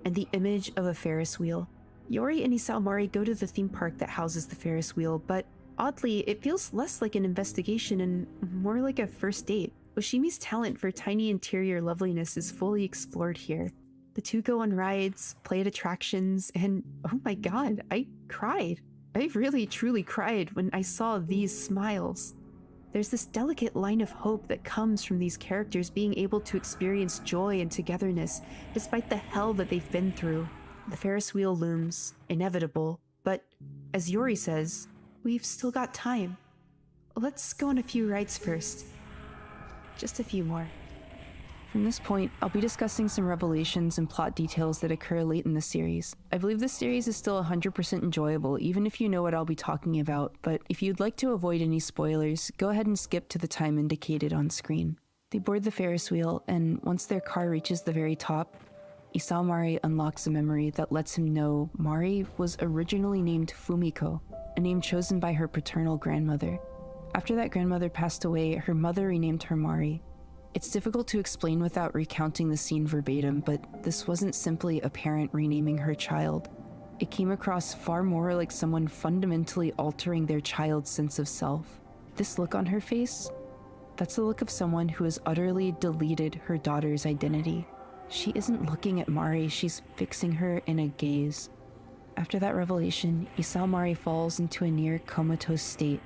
and the image of a Ferris wheel. Yori and Isao Mari go to the theme park that houses the Ferris wheel, but oddly, it feels less like an investigation and more like a first date. Oshimi's talent for tiny interior loveliness is fully explored here. The two go on rides, play at attractions, and oh my god, I cried. I really truly cried when I saw these smiles. There's this delicate line of hope that comes from these characters being able to experience joy and togetherness despite the hell that they've been through. The Ferris wheel looms, inevitable, but as Yori says, we've still got time. Let's go on a few rides first. Just a few more. From this point, I'll be discussing some revelations and plot details that occur late in the series. I believe this series is still 100% enjoyable, even if you know what I'll be talking about, but if you'd like to avoid any spoilers, go ahead and skip to the time indicated on screen. They board the Ferris wheel, and once their car reaches the very top, Isao Mari unlocks a memory that lets him know Mari was originally named Fumiko, a name chosen by her paternal grandmother. After that grandmother passed away, her mother renamed her Mari. It's difficult to explain without recounting the scene verbatim, but this wasn't simply a parent renaming her child. It came across far more like someone fundamentally altering their child's sense of self. This look on her face? That's the look of someone who has utterly deleted her daughter's identity. She isn't looking at Mari, she's fixing her in a gaze. After that revelation, Isao Mari falls into a near comatose state.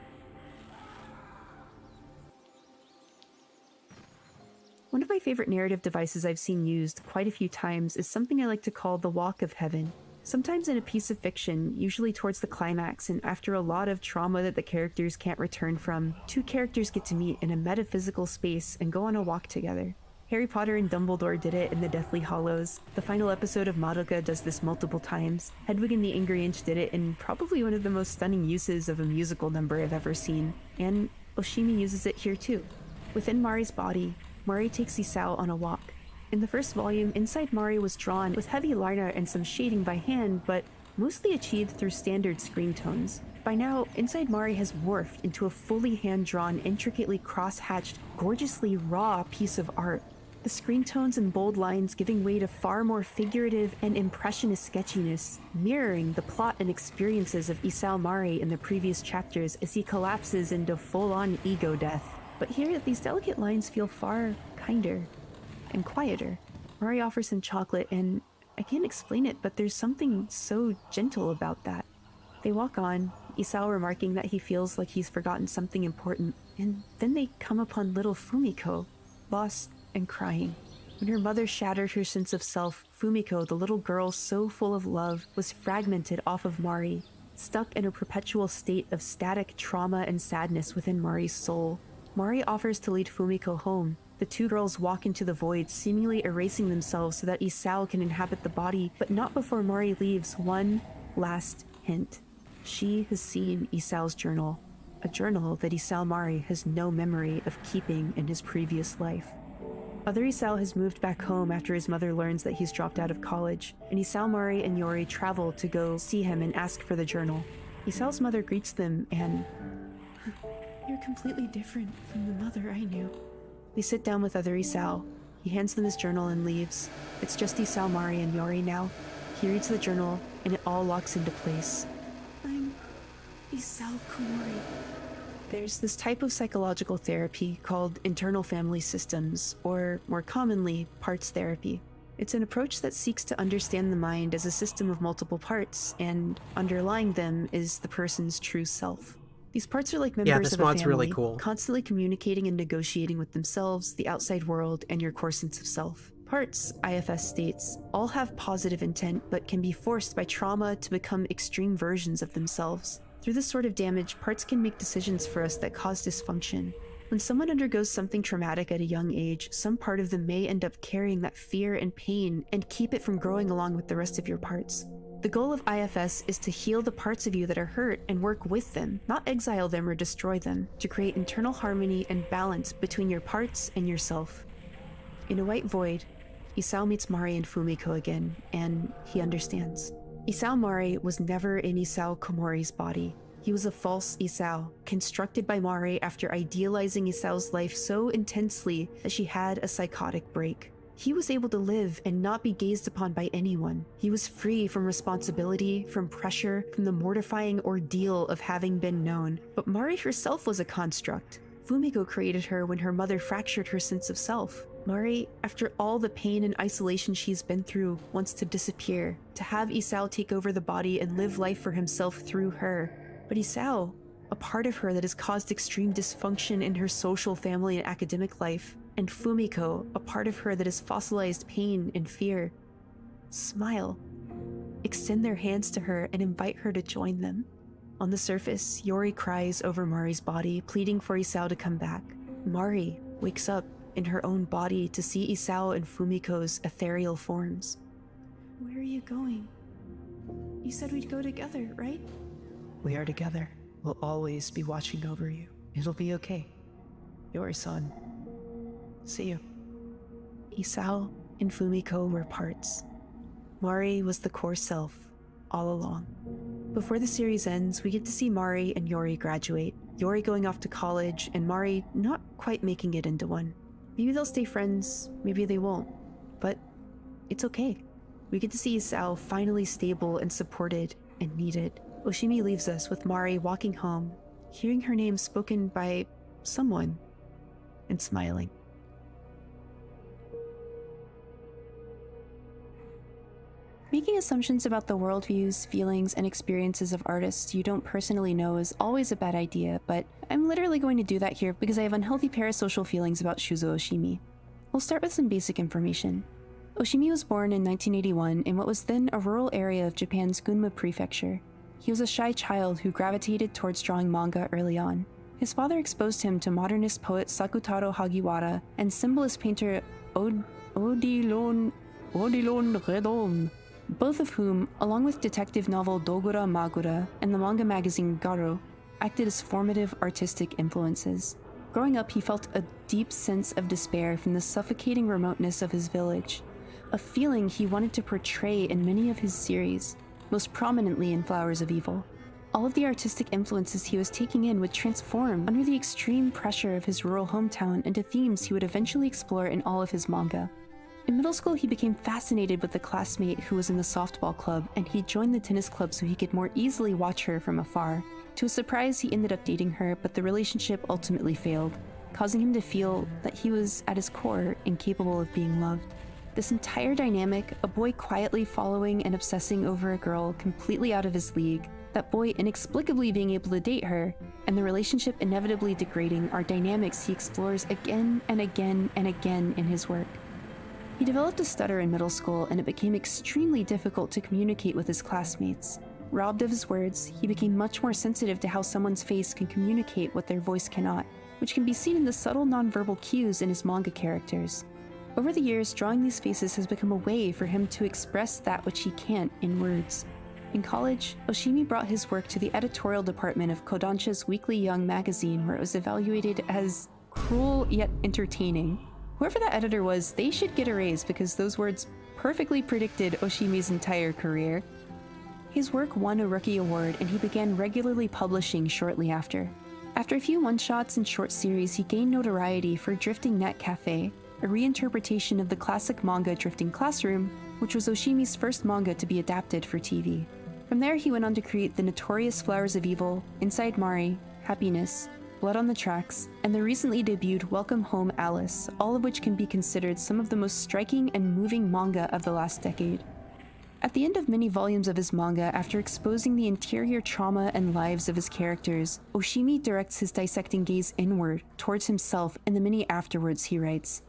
One of my favorite narrative devices I've seen used quite a few times is something I like to call the Walk of Heaven. Sometimes in a piece of fiction, usually towards the climax and after a lot of trauma that the characters can't return from, two characters get to meet in a metaphysical space and go on a walk together. Harry Potter and Dumbledore did it in the Deathly Hallows. The final episode of Madoka does this multiple times. Hedwig and the Angry Inch did it in probably one of the most stunning uses of a musical number I've ever seen. And Oshimi uses it here too. Within Mari's body, Mari takes Isao on a walk. In the first volume, inside Mari was drawn with heavy liner and some shading by hand, but mostly achieved through standard screen tones. By now, inside Mari has morphed into a fully hand-drawn, intricately cross-hatched, gorgeously raw piece of art. The screen tones and bold lines giving way to far more figurative and impressionist sketchiness, mirroring the plot and experiences of Isao Mari in the previous chapters as he collapses into full-on ego death. But here, these delicate lines feel far kinder and quieter. Mari offers him chocolate, and I can't explain it, but there's something so gentle about that. They walk on, Isao remarking that he feels like he's forgotten something important, and then they come upon little Fumiko, lost and crying. When her mother shattered her sense of self, Fumiko, the little girl so full of love, was fragmented off of Mari, stuck in a perpetual state of static trauma and sadness within Mari's soul. Mari offers to lead Fumiko home. The two girls walk into the void, seemingly erasing themselves so that Isao can inhabit the body, but not before Mari leaves one last hint. She has seen Isao's journal, a journal that Isao Mari has no memory of keeping in his previous life. Other Isao has moved back home after his mother learns that he's dropped out of college, and Isao Mari and Yori travel to go see him and ask for the journal. Isao's mother greets them and... "You're completely different from the mother I knew." They sit down with other Isao. He hands them his journal and leaves. It's just Isao Mari and Yori now. He reads the journal, and it all locks into place. "I'm Isao Komori." There's this type of psychological therapy called internal family systems, or more commonly, parts therapy. It's an approach that seeks to understand the mind as a system of multiple parts, and underlying them is the person's true self. These parts are like members of a family, really cool. constantly communicating and negotiating with themselves, the outside world, and your core sense of self. Parts, IFS states, all have positive intent but can be forced by trauma to become extreme versions of themselves. Through this sort of damage, parts can make decisions for us that cause dysfunction. When someone undergoes something traumatic at a young age, some part of them may end up carrying that fear and pain and keep it from growing along with the rest of your parts. The goal of IFS is to heal the parts of you that are hurt and work with them, not exile them or destroy them, to create internal harmony and balance between your parts and yourself. In a white void, Isao meets Mari and Fumiko again, and he understands. Isao Mari was never in Isao Komori's body. He was a false Isao, constructed by Mari after idealizing Isao's life so intensely that she had a psychotic break. He was able to live and not be gazed upon by anyone. He was free from responsibility, from pressure, from the mortifying ordeal of having been known. But Mari herself was a construct. Fumiko created her when her mother fractured her sense of self. Mari, after all the pain and isolation she's been through, wants to disappear, to have Isao take over the body and live life for himself through her. But Isao, a part of her that has caused extreme dysfunction in her social, family, and academic life, and Fumiko, a part of her that has fossilized pain and fear, smile, extend their hands to her and invite her to join them. On the surface, Yori cries over Mari's body, pleading for Isao to come back. Mari wakes up in her own body to see Isao and Fumiko's ethereal forms. Where are you going? You said we'd go together, right? We are together. We'll always be watching over you. It'll be okay. Your son. See you. Isao and Fumiko were parts. Mari was the core self, all along. Before the series ends, we get to see Mari and Yori graduate. Yori going off to college, and Mari not quite making it into one. Maybe they'll stay friends, maybe they won't. But it's okay. We get to see Isao finally stable and supported and needed. Oshimi leaves us with Mari walking home, hearing her name spoken by someone, and smiling. Making assumptions about the worldviews, feelings, and experiences of artists you don't personally know is always a bad idea, but I'm literally going to do that here because I have unhealthy parasocial feelings about Shuzo Oshimi. We'll start with some basic information. Oshimi was born in 1981 in what was then a rural area of Japan's Gunma Prefecture. He was a shy child who gravitated towards drawing manga early on. His father exposed him to modernist poet Sakutaro Hagiwara and symbolist painter Odilon Redon, both of whom, along with detective novel Dogura Magura and the manga magazine Garo, acted as formative artistic influences. Growing up, he felt a deep sense of despair from the suffocating remoteness of his village, a feeling he wanted to portray in many of his series, most prominently in Flowers of Evil. All of the artistic influences he was taking in would transform under the extreme pressure of his rural hometown into themes he would eventually explore in all of his manga. In middle school, he became fascinated with the classmate who was in the softball club, and he joined the tennis club so he could more easily watch her from afar. To his surprise, he ended up dating her, but the relationship ultimately failed, causing him to feel that he was, at his core, incapable of being loved. This entire dynamic, a boy quietly following and obsessing over a girl completely out of his league, that boy inexplicably being able to date her, and the relationship inevitably degrading are dynamics he explores again and again and again in his work. He developed a stutter in middle school, and it became extremely difficult to communicate with his classmates. Robbed of his words, he became much more sensitive to how someone's face can communicate what their voice cannot, which can be seen in the subtle nonverbal cues in his manga characters. Over the years, drawing these faces has become a way for him to express that which he can't in words. In college, Oshimi brought his work to the editorial department of Kodansha's weekly young magazine, where it was evaluated as cruel yet entertaining. Whoever that editor was, they should get a raise because those words perfectly predicted Oshimi's entire career. His work won a Rookie Award, and he began regularly publishing shortly after. After a few one-shots and short series, he gained notoriety for Drifting Net Cafe, a reinterpretation of the classic manga Drifting Classroom, which was Oshimi's first manga to be adapted for TV. From there, he went on to create the notorious Flowers of Evil, Inside Mari, Happiness, Blood on the Tracks, and the recently debuted Welcome Home Alice, all of which can be considered some of the most striking and moving manga of the last decade. At the end of many volumes of his manga, after exposing the interior trauma and lives of his characters, Oshimi directs his dissecting gaze inward, towards himself, in the many afterwards he writes.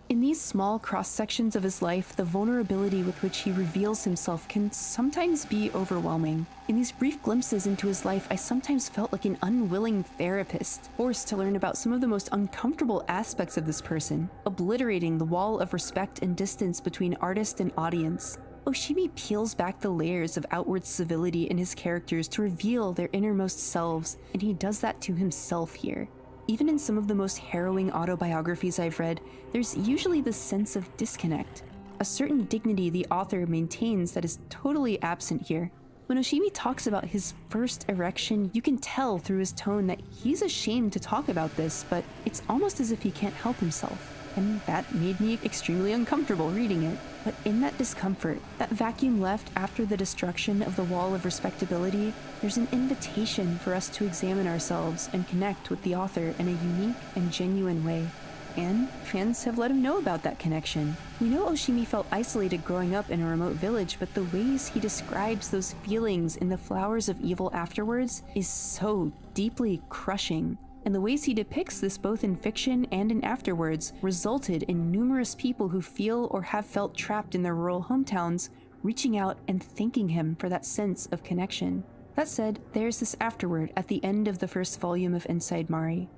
In these small cross-sections of his life, the vulnerability with which he reveals himself can sometimes be overwhelming. In these brief glimpses into his life, I sometimes felt like an unwilling therapist, forced to learn about some of the most uncomfortable aspects of this person, obliterating the wall of respect and distance between artist and audience. Oshimi peels back the layers of outward civility in his characters to reveal their innermost selves, and he does that to himself here. Even in some of the most harrowing autobiographies I've read, there's usually this sense of disconnect, a certain dignity the author maintains that is totally absent here. When Oshimi talks about his first erection, you can tell through his tone that he's ashamed to talk about this, but it's almost as if he can't help himself. And that made me extremely uncomfortable reading it. But in that discomfort, that vacuum left after the destruction of the wall of respectability, there's an invitation for us to examine ourselves and connect with the author in a unique and genuine way. And fans have let him know about that connection. We know Oshimi felt isolated growing up in a remote village, but the ways he describes those feelings in The Flowers of Evil afterwards is so deeply crushing. And the ways he depicts this both in fiction and in afterwards resulted in numerous people who feel or have felt trapped in their rural hometowns reaching out and thanking him for that sense of connection. That said, there's this afterword at the end of the first volume of Inside Mari.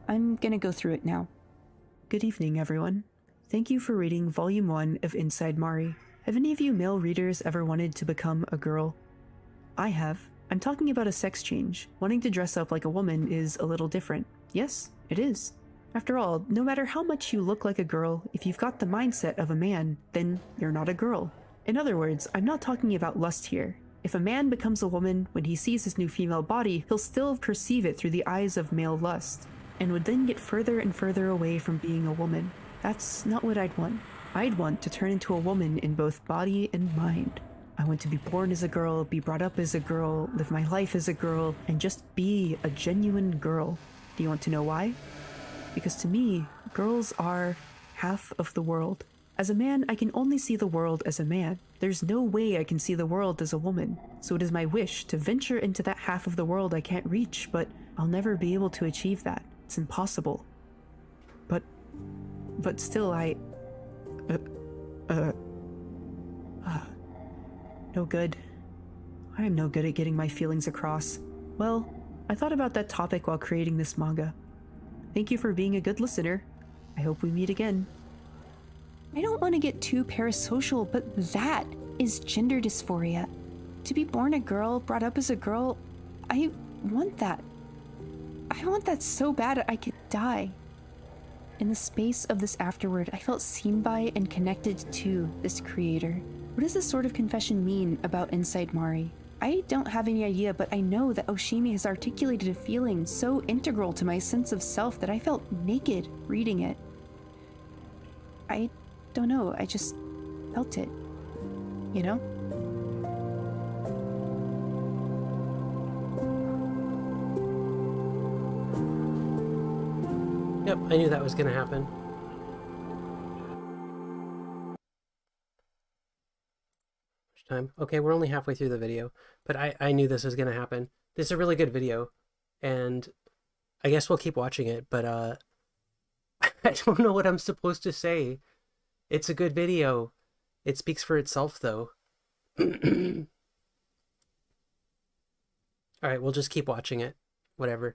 I'm gonna go through it now. Good evening, everyone. Thank you for reading Volume 1 of Inside Mari. Have any of you male readers ever wanted to become a girl? I have. I'm talking about a sex change. Wanting to dress up like a woman is a little different. Yes, it is. After all, no matter how much you look like a girl, if you've got the mindset of a man, then you're not a girl. In other words, I'm not talking about lust here. If a man becomes a woman, when he sees his new female body, he'll still perceive it through the eyes of male lust, and would then get further and further away from being a woman. That's not what I'd want. I'd want to turn into a woman in both body and mind. I want to be born as a girl, be brought up as a girl, live my life as a girl, and just be a genuine girl. Do you want to know why? Because to me, girls are half of the world. As a man, I can only see the world as a man. There's no way I can see the world as a woman. So it is my wish to venture into that half of the world I can't reach, but I'll never be able to achieve that. It's impossible. But still, no good. I am no good at getting my feelings across. Well, I thought about that topic while creating this manga. Thank you for being a good listener. I hope we meet again. I don't want to get too parasocial, but that is gender dysphoria. To be born a girl, brought up as a girl, I want that. I want that so bad I could die. In the space of this afterword, I felt seen by and connected to this creator. What does this sort of confession mean about Inside Mari? I don't have any idea, but I know that Oshimi has articulated a feeling so integral to my sense of self that I felt naked reading it. I don't know, I just felt it, you know? Yep, I knew that was going to happen. Time. Okay, we're only halfway through the video, but I knew this was going to happen. This is a really good video, and I guess we'll keep watching it, but I don't know what I'm supposed to say. It's a good video. It speaks for itself, though. Alright, we'll just keep watching it. Whatever.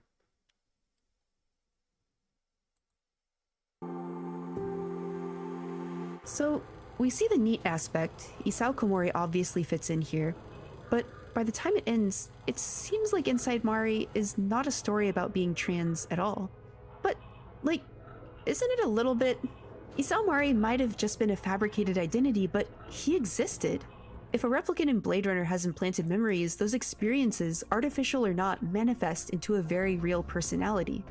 So, we see the neat aspect. Isao Komori obviously fits in here, but by the time it ends, it seems like Inside Mari is not a story about being trans at all. But, like, isn't it a little bit? Isao Mari might have just been a fabricated identity, but he existed. If a replicant in Blade Runner has implanted memories, those experiences, artificial or not, manifest into a very real personality.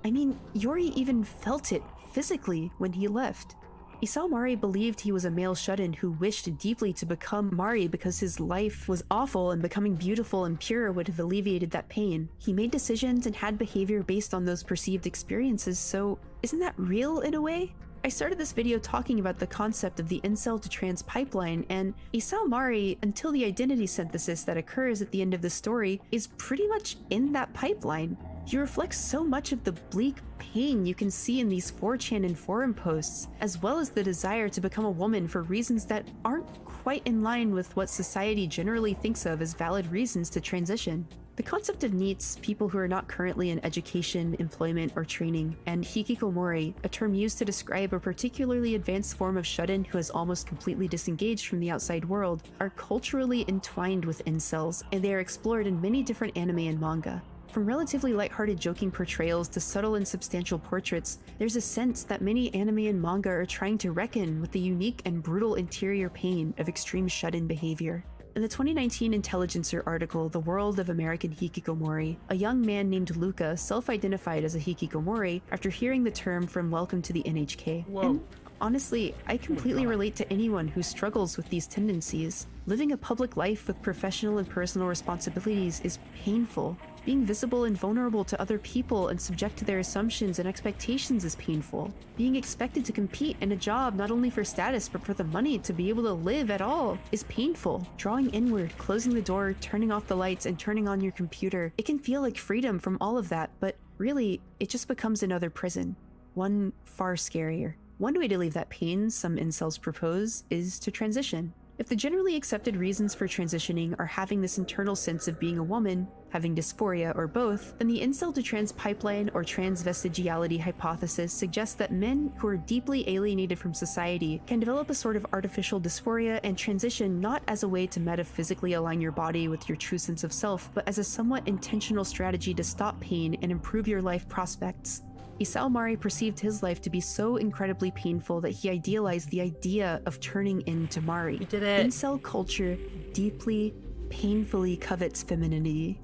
I mean, Yori even felt it physically when he left. Isao Mari believed he was a male shut-in who wished deeply to become Mari because his life was awful and becoming beautiful and pure would have alleviated that pain. He made decisions and had behavior based on those perceived experiences, so isn't that real in a way? I started this video talking about the concept of the incel to trans pipeline, and Isao Mari, until the identity synthesis that occurs at the end of the story, is pretty much in that pipeline. He reflects so much of the bleak pain you can see in these 4chan and forum posts, as well as the desire to become a woman for reasons that aren't quite in line with what society generally thinks of as valid reasons to transition. The concept of NEETs, people who are not currently in education, employment, or training, and hikikomori, a term used to describe a particularly advanced form of shut-in who is almost completely disengaged from the outside world, are culturally entwined with incels, and they are explored in many different anime and manga. From relatively lighthearted joking portrayals to subtle and substantial portraits, there's a sense that many anime and manga are trying to reckon with the unique and brutal interior pain of extreme shut-in behavior. In the 2019 Intelligencer article, The World of American Hikikomori, a young man named Luca self-identified as a hikikomori after hearing the term from Welcome to the NHK. Whoa. And honestly, I completely relate to anyone who struggles with these tendencies. Living a public life with professional and personal responsibilities is painful. Being visible and vulnerable to other people and subject to their assumptions and expectations is painful. Being expected to compete in a job not only for status but for the money to be able to live at all is painful. Drawing inward, closing the door, turning off the lights, and turning on your computer, it can feel like freedom from all of that, but really, it just becomes another prison. One far scarier. One way to leave that pain, some incels propose, is to transition. If the generally accepted reasons for transitioning are having this internal sense of being a woman, having dysphoria, or both, then the incel to trans pipeline or transvestigiality hypothesis suggests that men who are deeply alienated from society can develop a sort of artificial dysphoria and transition not as a way to metaphysically align your body with your true sense of self, but as a somewhat intentional strategy to stop pain and improve your life prospects. Isao Mari perceived his life to be so incredibly painful that he idealized the idea of turning into Mari. He did it. Incel culture deeply, painfully covets femininity.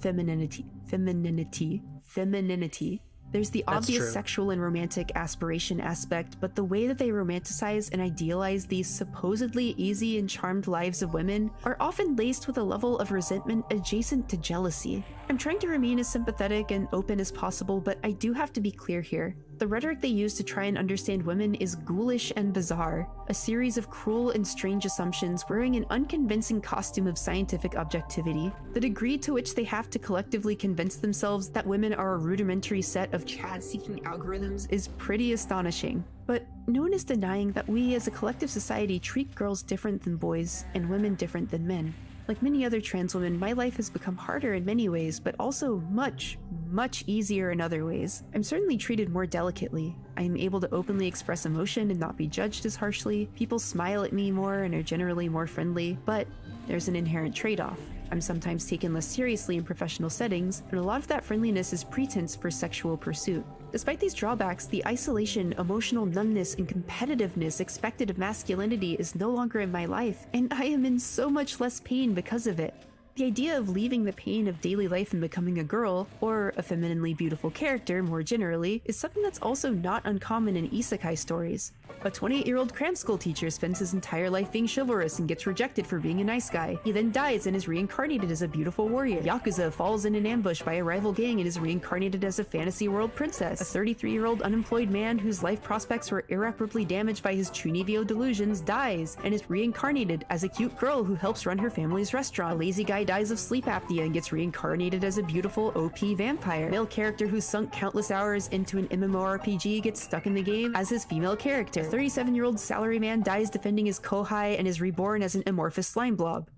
There's the That's obvious true. sexual and romantic aspiration aspect, but the way that they romanticize and idealize these supposedly easy and charmed lives of women are often laced with a level of resentment adjacent to jealousy. I'm trying to remain as sympathetic and open as possible, but I do have to be clear here. The rhetoric they use to try and understand women is ghoulish and bizarre, a series of cruel and strange assumptions wearing an unconvincing costume of scientific objectivity. The degree to which they have to collectively convince themselves that women are a rudimentary set of Chad-seeking algorithms is pretty astonishing. But no one is denying that we as a collective society treat girls different than boys and women different than men. Like many other trans women, my life has become harder in many ways, but also much, much easier in other ways. I'm certainly treated more delicately. I am able to openly express emotion and not be judged as harshly. People smile at me more and are generally more friendly, but there's an inherent trade-off. I'm sometimes taken less seriously in professional settings, and a lot of that friendliness is pretense for sexual pursuit. Despite these drawbacks, the isolation, emotional numbness, and competitiveness expected of masculinity is no longer in my life, and I am in so much less pain because of it. The idea of leaving the pain of daily life and becoming a girl, or a femininely beautiful character more generally, is something that's also not uncommon in isekai stories. A 28-year-old cram school teacher spends his entire life being chivalrous and gets rejected for being a nice guy. He then dies and is reincarnated as a beautiful warrior. Yakuza falls in an ambush by a rival gang and is reincarnated as a fantasy world princess. A 33-year-old unemployed man whose life prospects were irreparably damaged by his Chunibyo delusions dies and is reincarnated as a cute girl who helps run her family's restaurant. A lazy guy dies of sleep apnea and gets reincarnated as a beautiful OP vampire. A male character who sunk countless hours into an MMORPG gets stuck in the game as his female character. A 37-year-old salaryman dies defending his kohai and is reborn as an amorphous slime blob,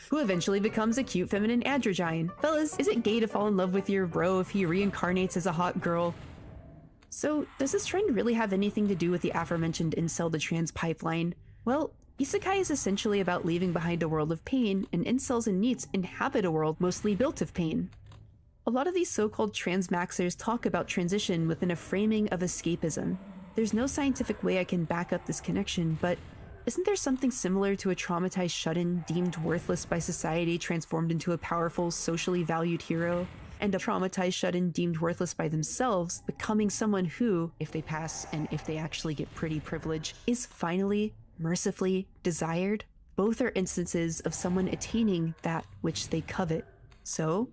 who eventually becomes a cute feminine androgyne. Fellas, is it gay to fall in love with your bro if he reincarnates as a hot girl? So, does this trend really have anything to do with the aforementioned incel to trans pipeline? Well, isekai is essentially about leaving behind a world of pain, and incels and neets inhabit a world mostly built of pain. A lot of these so-called transmaxers talk about transition within a framing of escapism. There's no scientific way I can back up this connection, but isn't there something similar to a traumatized shut-in deemed worthless by society transformed into a powerful, socially valued hero, and a traumatized shut-in deemed worthless by themselves becoming someone who, if they pass and if they actually get pretty privilege, is finally mercifully desired? Both are instances of someone attaining that which they covet. So,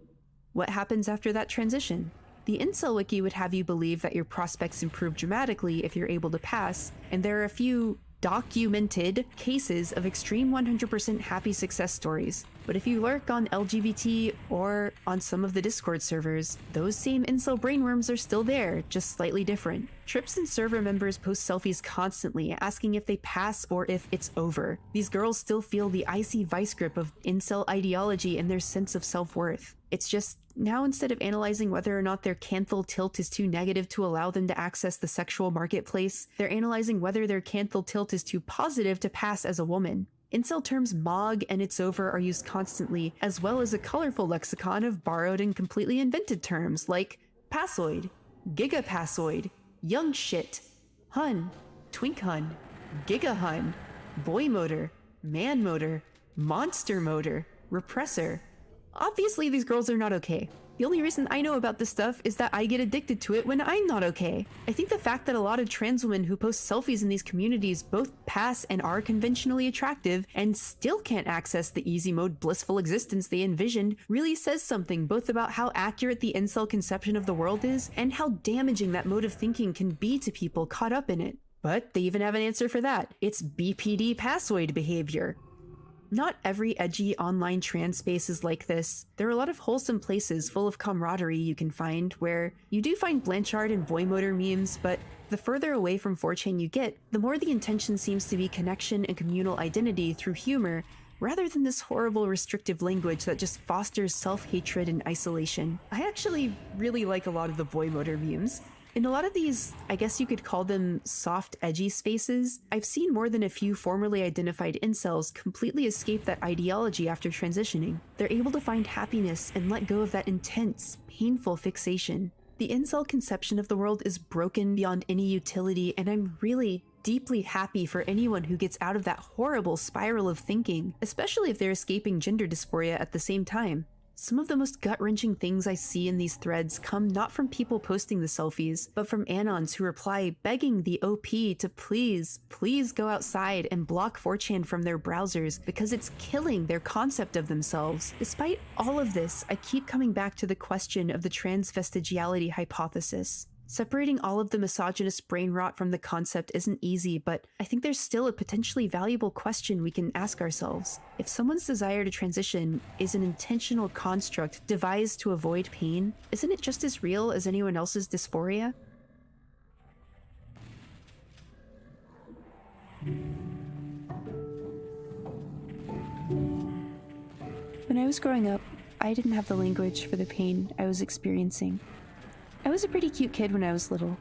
what happens after that transition? The Incel Wiki would have you believe that your prospects improve dramatically if you're able to pass, and there are a few documented cases of extreme 100% happy success stories. But if you lurk on LGBT or on some of the Discord servers, those same incel brainworms are still there, just slightly different. Trips and server members post selfies constantly, asking if they pass or if it's over. These girls still feel the icy vice grip of incel ideology and their sense of self-worth. It's just, now instead of analyzing whether or not their canthal tilt is too negative to allow them to access the sexual marketplace, they're analyzing whether their canthal tilt is too positive to pass as a woman. Incel terms MOG and it's over are used constantly, as well as a colorful lexicon of borrowed and completely invented terms like passoid, gigapassoid, young shit, hun, twink hun, giga hun, boy motor, man motor, monster motor, repressor. Obviously, these girls are not okay. The only reason I know about this stuff is that I get addicted to it when I'm not okay. I think the fact that a lot of trans women who post selfies in these communities both pass and are conventionally attractive and still can't access the easy mode blissful existence they envisioned really says something both about how accurate the incel conception of the world is and how damaging that mode of thinking can be to people caught up in it. But they even have an answer for that. It's BPD passoid behavior. Not every edgy online trans space is like this. There are a lot of wholesome places full of camaraderie you can find where you do find Blanchard and Voimotor memes, but the further away from 4chan you get, the more the intention seems to be connection and communal identity through humor, rather than this horrible restrictive language that just fosters self-hatred and isolation. I actually really like a lot of the Voimotor memes. In a lot of these, I guess you could call them soft, edgy spaces, I've seen more than a few formerly identified incels completely escape that ideology after transitioning. They're able to find happiness and let go of that intense, painful fixation. The incel conception of the world is broken beyond any utility, and I'm really deeply happy for anyone who gets out of that horrible spiral of thinking, especially if they're escaping gender dysphoria at the same time. Some of the most gut-wrenching things I see in these threads come not from people posting the selfies, but from anons who reply begging the OP to please go outside and block 4chan from their browsers because it's killing their concept of themselves. Despite all of this, I keep coming back to the question of the transvestigiality hypothesis. Separating all of the misogynist brain rot from the concept isn't easy, but I think there's still a potentially valuable question we can ask ourselves. If someone's desire to transition is an intentional construct devised to avoid pain, isn't it just as real as anyone else's dysphoria? When I was growing up, I didn't have the language for the pain I was experiencing. I was a pretty cute kid when I was little.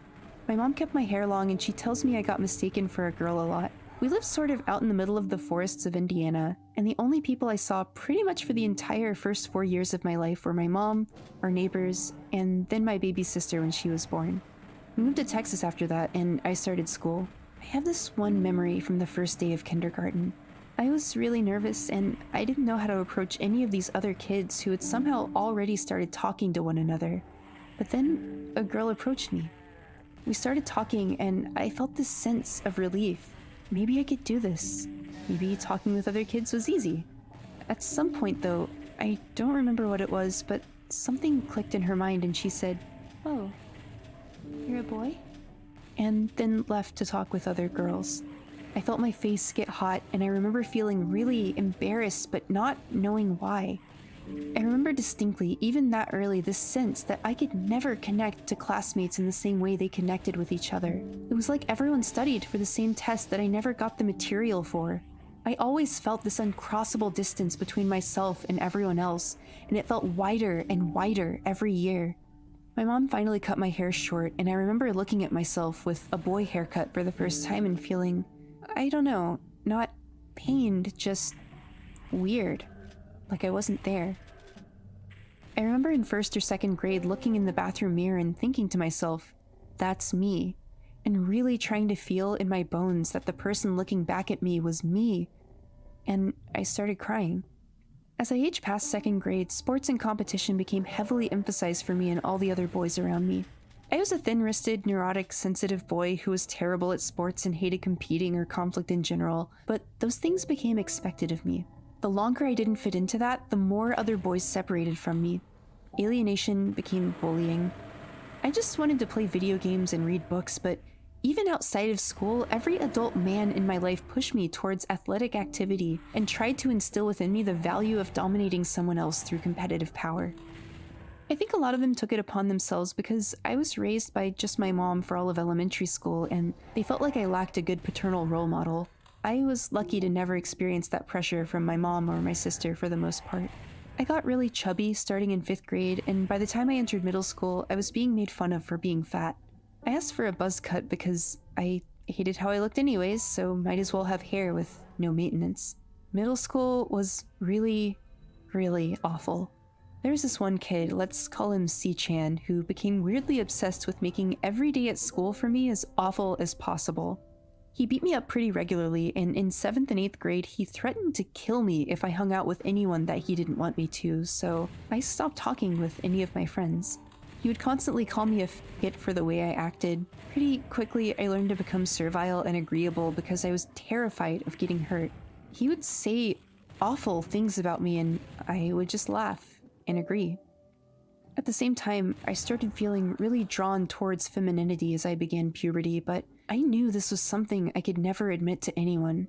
My mom kept my hair long and she tells me I got mistaken for a girl a lot. We lived sort of out in the middle of the forests of Indiana, and the only people I saw pretty much for the entire first 4 years of my life were my mom, our neighbors, and then my baby sister when she was born. We moved to Texas after that, and I started school. I have this one memory from the first day of kindergarten. I was really nervous, and I didn't know how to approach any of these other kids who had somehow already started talking to one another. But then a girl approached me. We started talking, and I felt this sense of relief. Maybe I could do this. Maybe talking with other kids was easy. At some point, though, I don't remember what it was, but something clicked in her mind and she said, "Oh, you're a boy?" And then left to talk with other girls. I felt my face get hot, and I remember feeling really embarrassed, but not knowing why. I remember distinctly, even that early, this sense that I could never connect to classmates in the same way they connected with each other. It was like everyone studied for the same test that I never got the material for. I always felt this uncrossable distance between myself and everyone else, and it felt wider and wider every year. My mom finally cut my hair short, and I remember looking at myself with a boy haircut for the first time and feeling, I don't know, not pained, just weird. Like I wasn't there. I remember in first or second grade looking in the bathroom mirror and thinking to myself, that's me, and really trying to feel in my bones that the person looking back at me was me, and I started crying. As I aged past second grade, sports and competition became heavily emphasized for me and all the other boys around me. I was a thin-wristed, neurotic, sensitive boy who was terrible at sports and hated competing or conflict in general, but those things became expected of me. The longer I didn't fit into that, the more other boys separated from me. Alienation became bullying. I just wanted to play video games and read books, but even outside of school, every adult man in my life pushed me towards athletic activity and tried to instill within me the value of dominating someone else through competitive power. I think a lot of them took it upon themselves because I was raised by just my mom for all of elementary school, and they felt like I lacked a good paternal role model. I was lucky to never experience that pressure from my mom or my sister for the most part. I got really chubby starting in 5th grade, and by the time I entered middle school, I was being made fun of for being fat. I asked for a buzz cut because I hated how I looked anyways, so might as well have hair with no maintenance. Middle school was really, really awful. There was this one kid, let's call him C-Chan, who became weirdly obsessed with making every day at school for me as awful as possible. He beat me up pretty regularly, and in 7th and 8th grade, he threatened to kill me if I hung out with anyone that he didn't want me to, so I stopped talking with any of my friends. He would constantly call me a faggot for the way I acted. Pretty quickly, I learned to become servile and agreeable because I was terrified of getting hurt. He would say awful things about me, and I would just laugh and agree. At the same time, I started feeling really drawn towards femininity as I began puberty, but I knew this was something I could never admit to anyone.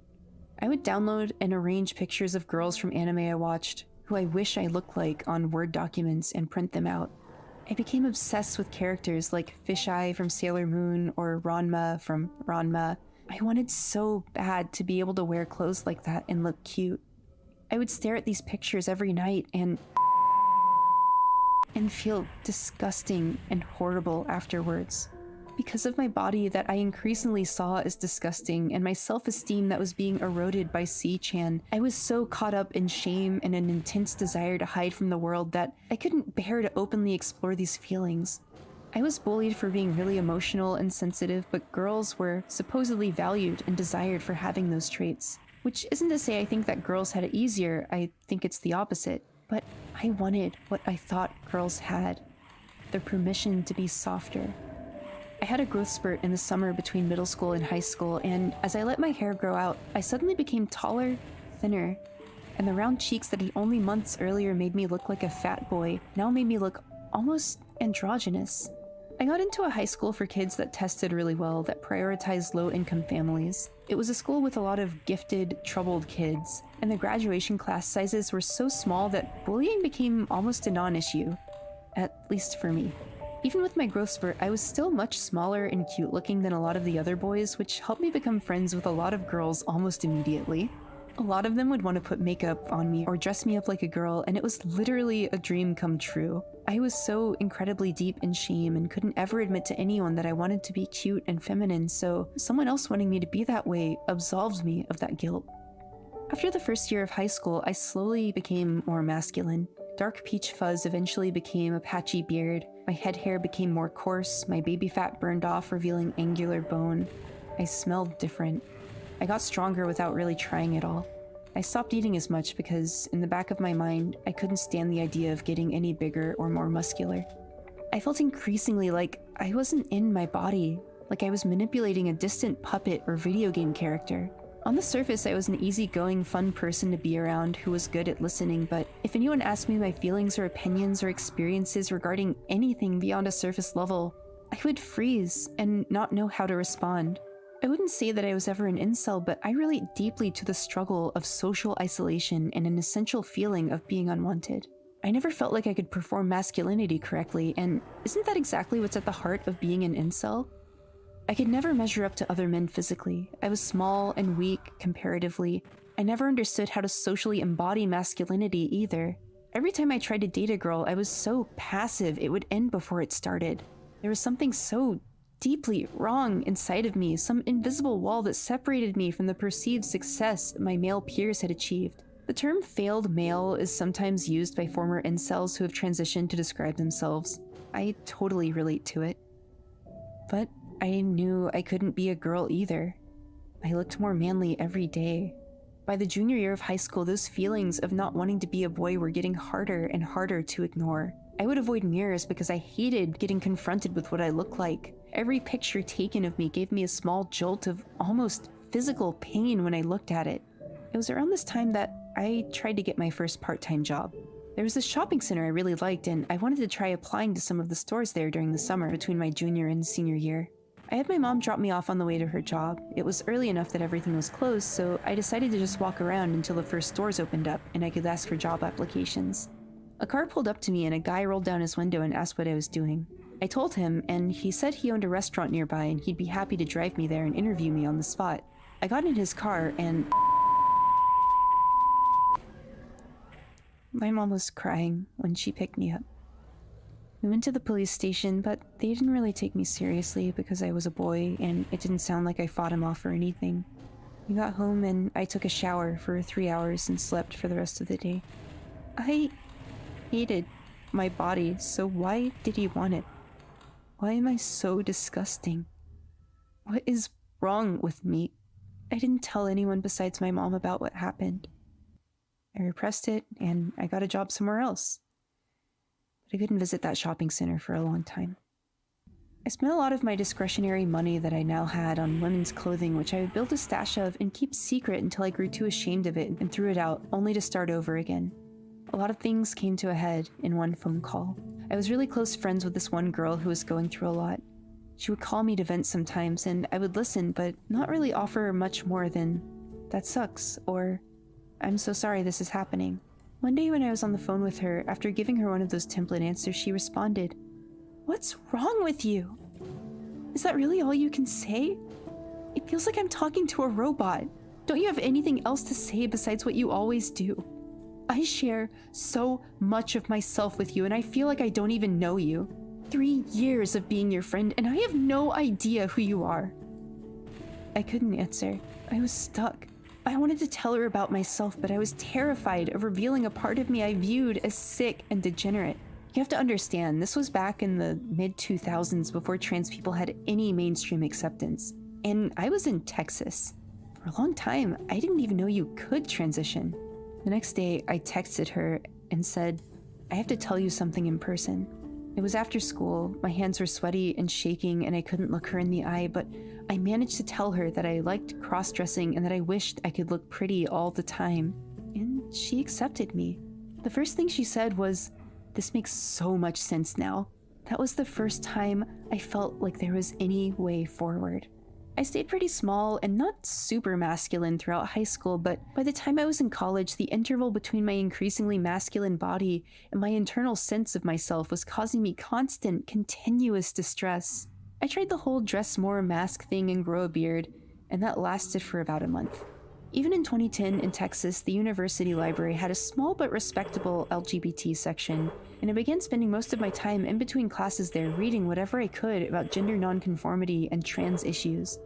I would download and arrange pictures of girls from anime I watched, who I wish I looked like, on Word documents and print them out. I became obsessed with characters like Fisheye from Sailor Moon or Ranma from Ranma. I wanted so bad to be able to wear clothes like that and look cute. I would stare at these pictures every night and feel disgusting and horrible afterwards. Because of my body that I increasingly saw as disgusting and my self-esteem that was being eroded by C-Chan, I was so caught up in shame and an intense desire to hide from the world that I couldn't bear to openly explore these feelings. I was bullied for being really emotional and sensitive, but girls were supposedly valued and desired for having those traits. Which isn't to say I think that girls had it easier, I think it's the opposite. But I wanted what I thought girls had. The permission to be softer. I had a growth spurt in the summer between middle school and high school, and as I let my hair grow out, I suddenly became taller, thinner, and the round cheeks that had only months earlier made me look like a fat boy now made me look almost androgynous. I got into a high school for kids that tested really well, that prioritized low-income families. It was a school with a lot of gifted, troubled kids, and the graduation class sizes were so small that bullying became almost a non-issue. At least for me. Even with my growth spurt, I was still much smaller and cute-looking than a lot of the other boys, which helped me become friends with a lot of girls almost immediately. A lot of them would want to put makeup on me or dress me up like a girl, and it was literally a dream come true. I was so incredibly deep in shame and couldn't ever admit to anyone that I wanted to be cute and feminine, so someone else wanting me to be that way absolved me of that guilt. After the first year of high school, I slowly became more masculine. Dark peach fuzz eventually became a patchy beard, my head hair became more coarse, my baby fat burned off, revealing angular bone. I smelled different. I got stronger without really trying at all. I stopped eating as much because, in the back of my mind, I couldn't stand the idea of getting any bigger or more muscular. I felt increasingly like I wasn't in my body, like I was manipulating a distant puppet or video game character. On the surface, I was an easygoing, fun person to be around who was good at listening, but if anyone asked me my feelings or opinions or experiences regarding anything beyond a surface level, I would freeze and not know how to respond. I wouldn't say that I was ever an incel, but I relate deeply to the struggle of social isolation and an essential feeling of being unwanted. I never felt like I could perform masculinity correctly, and isn't that exactly what's at the heart of being an incel? I could never measure up to other men physically. I was small and weak comparatively. I never understood how to socially embody masculinity either. Every time I tried to date a girl, I was so passive it would end before it started. There was something so deeply wrong inside of me, some invisible wall that separated me from the perceived success my male peers had achieved. The term failed male is sometimes used by former incels who have transitioned to describe themselves. I totally relate to it. But I knew I couldn't be a girl either. I looked more manly every day. By the junior year of high school, those feelings of not wanting to be a boy were getting harder and harder to ignore. I would avoid mirrors because I hated getting confronted with what I looked like. Every picture taken of me gave me a small jolt of almost physical pain when I looked at it. It was around this time that I tried to get my first part-time job. There was this shopping center I really liked, and I wanted to try applying to some of the stores there during the summer between my junior and senior year. I had my mom drop me off on the way to her job. It was early enough that everything was closed, so I decided to just walk around until the first stores opened up and I could ask for job applications. A car pulled up to me and a guy rolled down his window and asked what I was doing. I told him, and he said he owned a restaurant nearby and he'd be happy to drive me there and interview me on the spot. I got in his car and my mom was crying when she picked me up. We went to the police station, but they didn't really take me seriously because I was a boy and it didn't sound like I fought him off or anything. We got home and I took a shower for 3 hours and slept for the rest of the day. I hated my body, so why did he want it? Why am I so disgusting? What is wrong with me? I didn't tell anyone besides my mom about what happened. I repressed it, and I got a job somewhere else. But I couldn't visit that shopping center for a long time. I spent a lot of my discretionary money that I now had on women's clothing, which I would build a stash of and keep secret until I grew too ashamed of it and threw it out, only to start over again. A lot of things came to a head in one phone call. I was really close friends with this one girl who was going through a lot. She would call me to vent sometimes, and I would listen, but not really offer much more than, "That sucks," or, "I'm so sorry this is happening." One day when I was on the phone with her, after giving her one of those template answers, she responded, "What's wrong with you? Is that really all you can say? It feels like I'm talking to a robot. Don't you have anything else to say besides what you always do? I share so much of myself with you, and I feel like I don't even know you. 3 years of being your friend, and I have no idea who you are." I couldn't answer. I was stuck. I wanted to tell her about myself, but I was terrified of revealing a part of me I viewed as sick and degenerate. You have to understand, this was back in the mid-2000s before trans people had any mainstream acceptance. And I was in Texas. For a long time, I didn't even know you could transition. The next day, I texted her and said, "I have to tell you something in person." It was after school, my hands were sweaty and shaking, and I couldn't look her in the eye, but I managed to tell her that I liked cross-dressing and that I wished I could look pretty all the time. And she accepted me. The first thing she said was, "This makes so much sense now." That was the first time I felt like there was any way forward. I stayed pretty small and not super masculine throughout high school, but by the time I was in college, the interval between my increasingly masculine body and my internal sense of myself was causing me constant, continuous distress. I tried the whole dress more mask thing and grow a beard, and that lasted for about a month. Even in 2010 in Texas, the university library had a small but respectable LGBT section, and I began spending most of my time in between classes there reading whatever I could about gender nonconformity and trans issues.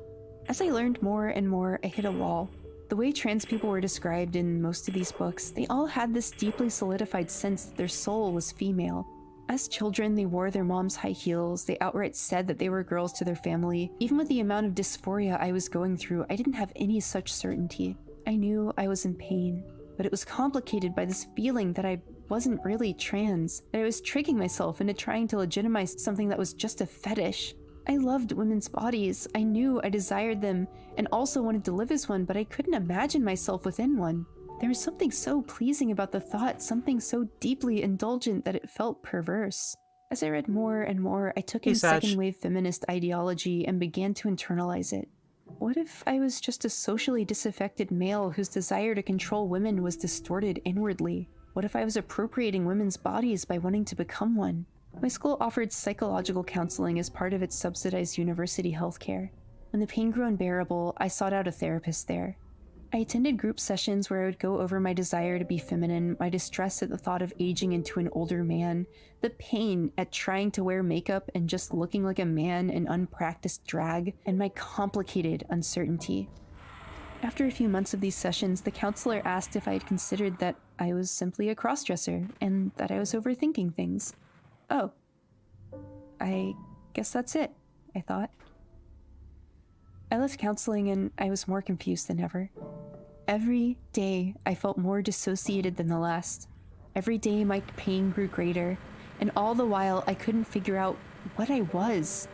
As I learned more and more, I hit a wall. The way trans people were described in most of these books, they all had this deeply solidified sense that their soul was female. As children, they wore their mom's high heels, they outright said that they were girls to their family. Even with the amount of dysphoria I was going through, I didn't have any such certainty. I knew I was in pain, but it was complicated by this feeling that I wasn't really trans, that I was tricking myself into trying to legitimize something that was just a fetish. I loved women's bodies. I knew I desired them and also wanted to live as one, but I couldn't imagine myself within one. There was something so pleasing about the thought, something so deeply indulgent that it felt perverse. As I read more and more, I took in second-wave feminist ideology and began to internalize it. What if I was just a socially disaffected male whose desire to control women was distorted inwardly? What if I was appropriating women's bodies by wanting to become one? My school offered psychological counseling as part of its subsidized university healthcare. When the pain grew unbearable, I sought out a therapist there. I attended group sessions where I would go over my desire to be feminine, my distress at the thought of aging into an older man, the pain at trying to wear makeup and just looking like a man in unpracticed drag, and my complicated uncertainty. After a few months of these sessions, the counselor asked if I had considered that I was simply a crossdresser and that I was overthinking things. Oh, I guess that's it, I thought. I left counseling and I was more confused than ever. Every day I felt more dissociated than the last. Every day my pain grew greater, and all the while I couldn't figure out what I was.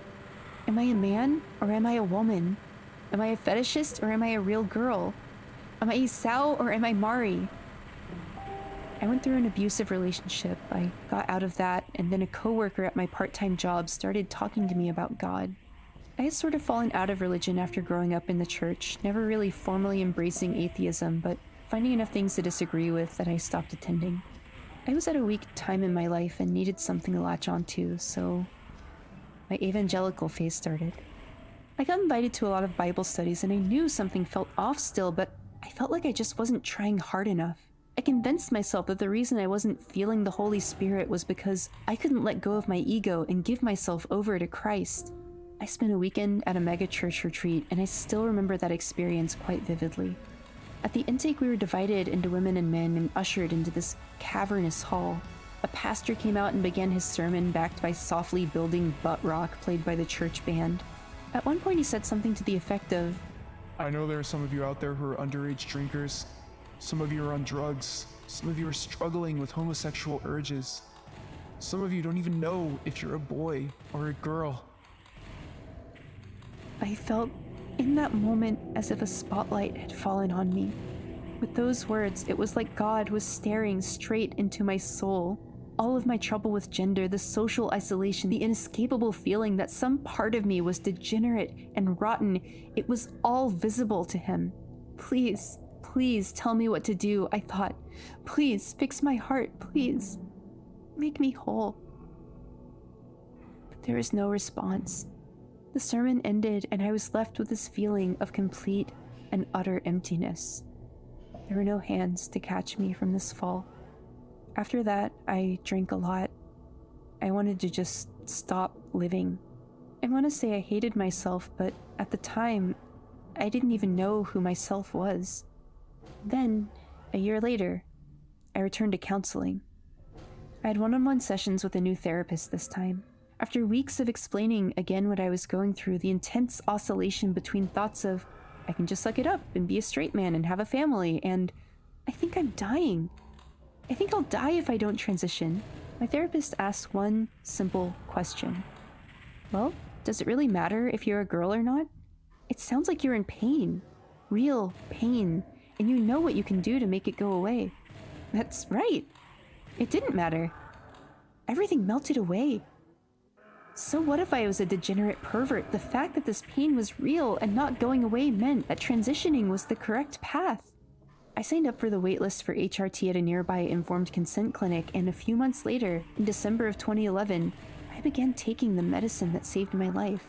Am I a man or am I a woman? Am I a fetishist or am I a real girl? Am I Isao or am I Mari? I went through an abusive relationship. I got out of that, and then a coworker at my part-time job started talking to me about God. I had sort of fallen out of religion after growing up in the church, never really formally embracing atheism, but finding enough things to disagree with that I stopped attending. I was at a weak time in my life and needed something to latch onto, so my evangelical phase started. I got invited to a lot of Bible studies, and I knew something felt off still, but I felt like I just wasn't trying hard enough. I convinced myself that the reason I wasn't feeling the Holy Spirit was because I couldn't let go of my ego and give myself over to Christ. I spent a weekend at a megachurch retreat, and I still remember that experience quite vividly. At the intake, we were divided into women and men and ushered into this cavernous hall. A pastor came out and began his sermon backed by softly building butt rock played by the church band. At one point, he said something to the effect of, I know there are some of you out there who are underage drinkers. Some of you are on drugs. Some of you are struggling with homosexual urges. Some of you don't even know if you're a boy or a girl. I felt in that moment as if a spotlight had fallen on me. With those words, it was like God was staring straight into my soul. All of my trouble with gender, the social isolation, the inescapable feeling that some part of me was degenerate and rotten, it was all visible to him. Please, please tell me what to do, I thought. Please fix my heart, please. Make me whole. But there was no response. The sermon ended and I was left with this feeling of complete and utter emptiness. There were no hands to catch me from this fall. After that, I drank a lot. I wanted to just stop living. I want to say I hated myself, but at the time, I didn't even know who myself was. Then, a year later, I returned to counseling. I had one-on-one sessions with a new therapist this time. After weeks of explaining again what I was going through, the intense oscillation between thoughts of, I can just suck it up and be a straight man and have a family, and I think I'm dying. I think I'll die if I don't transition. My therapist asked one simple question. Well, does it really matter if you're a girl or not? It sounds like you're in pain. Real pain. And you know what you can do to make it go away. That's right. It didn't matter. Everything melted away. So what if I was a degenerate pervert? The fact that this pain was real and not going away meant that transitioning was the correct path. I signed up for the waitlist for HRT at a nearby informed consent clinic, and a few months later, in December of 2011, I began taking the medicine that saved my life.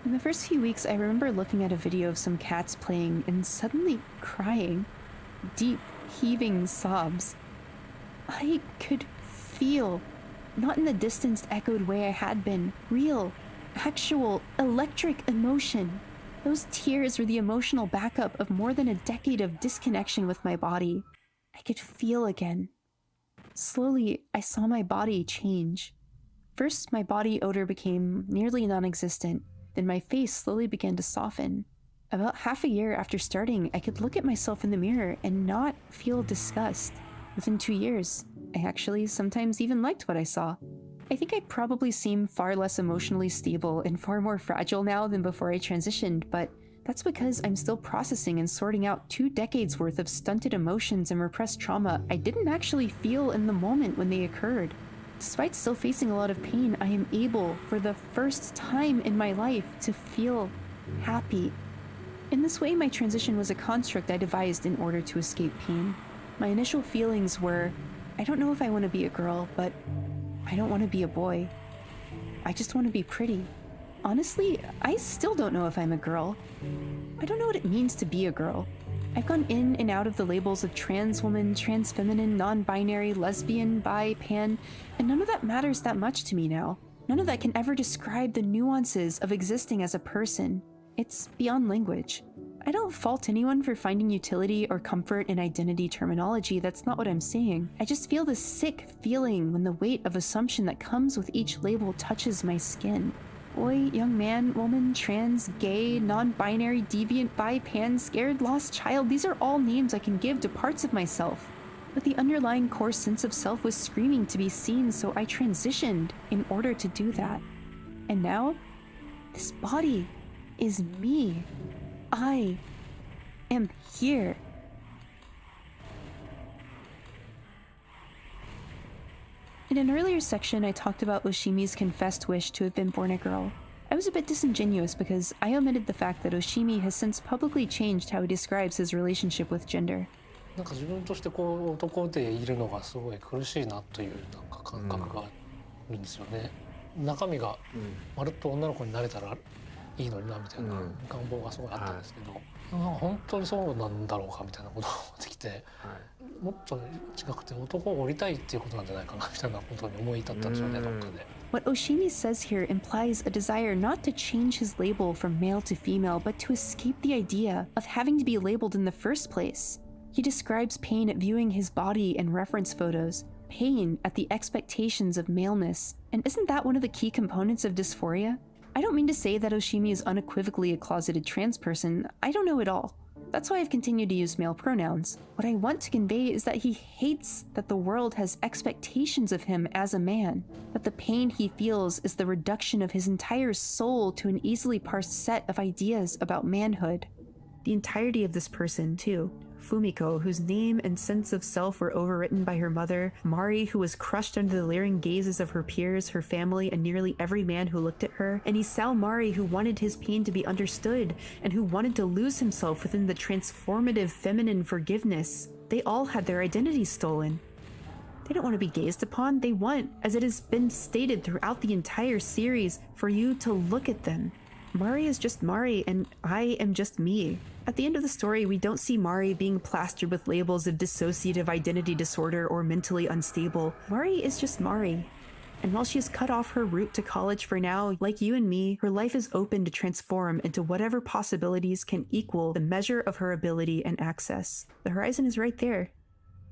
In the first few weeks, I remember looking at a video of some cats playing and suddenly crying. Deep, heaving sobs. I could feel, not in the distanced, echoed way I had been, real, actual, electric emotion. Those tears were the emotional backup of more than a decade of disconnection with my body. I could feel again. Slowly, I saw my body change. First, my body odor became nearly non-existent. Then my face slowly began to soften. About half a year after starting, I could look at myself in the mirror and not feel disgust. Within 2 years, I actually sometimes even liked what I saw. I think I probably seem far less emotionally stable and far more fragile now than before I transitioned, but that's because I'm still processing and sorting out 2 decades worth of stunted emotions and repressed trauma I didn't actually feel in the moment when they occurred. Despite still facing a lot of pain, I am able, for the first time in my life, to feel happy. In this way, my transition was a construct I devised in order to escape pain. My initial feelings were, I don't know if I want to be a girl, but I don't want to be a boy. I just want to be pretty. Honestly, I still don't know if I'm a girl. I don't know what it means to be a girl. I've gone in and out of the labels of trans woman, trans feminine, non-binary, lesbian, bi, pan, and none of that matters that much to me now. None of that can ever describe the nuances of existing as a person. It's beyond language. I don't fault anyone for finding utility or comfort in identity terminology. That's not what I'm saying. I just feel this sick feeling when the weight of assumption that comes with each label touches my skin. Boy, young man, woman, trans, gay, non-binary, deviant, bi, pan, scared, lost child, these are all names I can give to parts of myself. But the underlying core sense of self was screaming to be seen, so I transitioned in order to do that. And now, this body is me. I am here. In an earlier section, I talked about Oshimi's confessed wish to have been born a girl. I was a bit disingenuous because I omitted the fact that Oshimi has since publicly changed how he describes his relationship with gender. なんか自分としてこう男でいるのがすごい苦しいなというなんか感覚があるんですよね。中身がまるっと女の子になれたらいいのになみたいな願望がすごいあったんですけど、なんか本当にそうなんだろうかみたいなことが起きてきて、もっと近くて男を降りたいっていうことなんじゃないかなみたいなことに思い至ったんでしょうね、どっかで。What Oshimi says here implies a desire not to change his label from male to female, but to escape the idea of having to be labeled in the first place. He describes pain at viewing his body in reference photos, pain at the expectations of maleness, and isn't that one of the key components of dysphoria? I don't mean to say that Oshimi is unequivocally a closeted trans person. I don't know at all. That's why I've continued to use male pronouns. What I want to convey is that he hates that the world has expectations of him as a man, that the pain he feels is the reduction of his entire soul to an easily parsed set of ideas about manhood. The entirety of this person, too. Fumiko, whose name and sense of self were overwritten by her mother, Mari, who was crushed under the leering gazes of her peers, her family, and nearly every man who looked at her, and Isao Mari, who wanted his pain to be understood, and who wanted to lose himself within the transformative feminine forgiveness. They all had their identities stolen. They don't want to be gazed upon, they want, as it has been stated throughout the entire series, for you to look at them. Mari is just Mari, and I am just me. At the end of the story, we don't see Mari being plastered with labels of dissociative identity disorder or mentally unstable. Mari is just Mari. And while she has cut off her route to college for now, like you and me, her life is open to transform into whatever possibilities can equal the measure of her ability and access. The horizon is right there.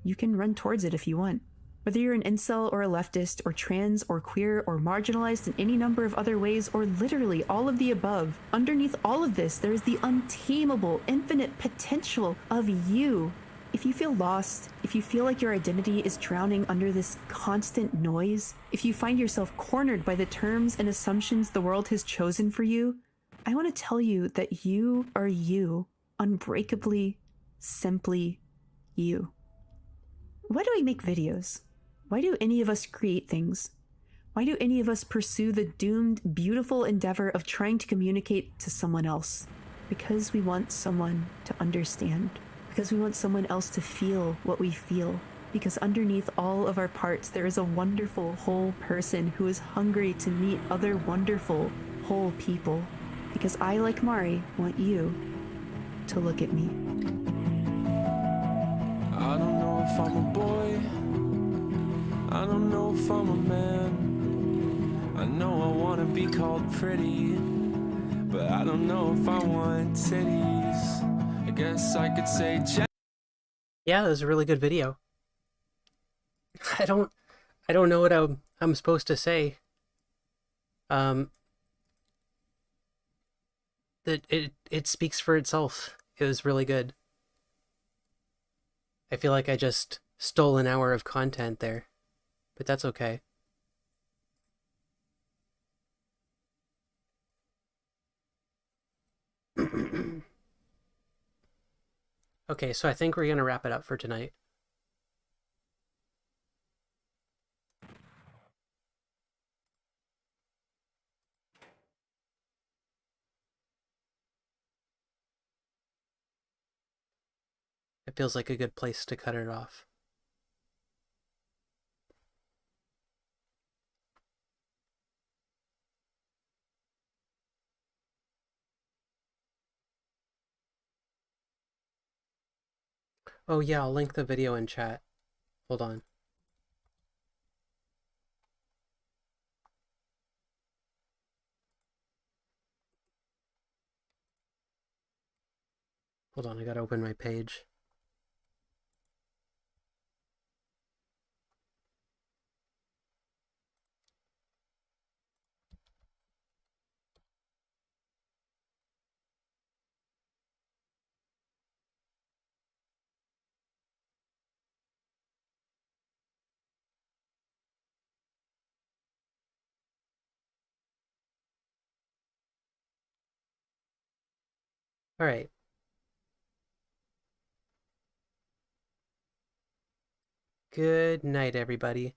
You can run towards it if you want. Whether you're an incel or a leftist or trans or queer or marginalized in any number of other ways or literally all of the above, underneath all of this, there is the untamable, infinite potential of you. If you feel lost, if you feel like your identity is drowning under this constant noise, if you find yourself cornered by the terms and assumptions the world has chosen for you, I want to tell you that you are you, unbreakably, simply you. Why do I make videos? Why do any of us create things? Why do any of us pursue the doomed, beautiful endeavor of trying to communicate to someone else? Because we want someone to understand. Because we want someone else to feel what we feel. Because underneath all of our parts, there is a wonderful, whole person who is hungry to meet other wonderful, whole people. Because I, like Mari, want you to look at me. I don't know if I'm a boy, I don't know if I'm a man. I know I want to be called pretty, but I don't know if I want titties. I guess I could say Yeah, it was a really good video. I don't know what I'm supposed to say. That it speaks for itself. It was really good. I feel like I just stole an hour of content there, but that's okay. Okay, so I think we're gonna wrap it up for tonight. It feels like a good place to cut it off. Oh yeah, I'll link the video in chat. Hold on. Hold on, I gotta open my page. All right. Good night, everybody.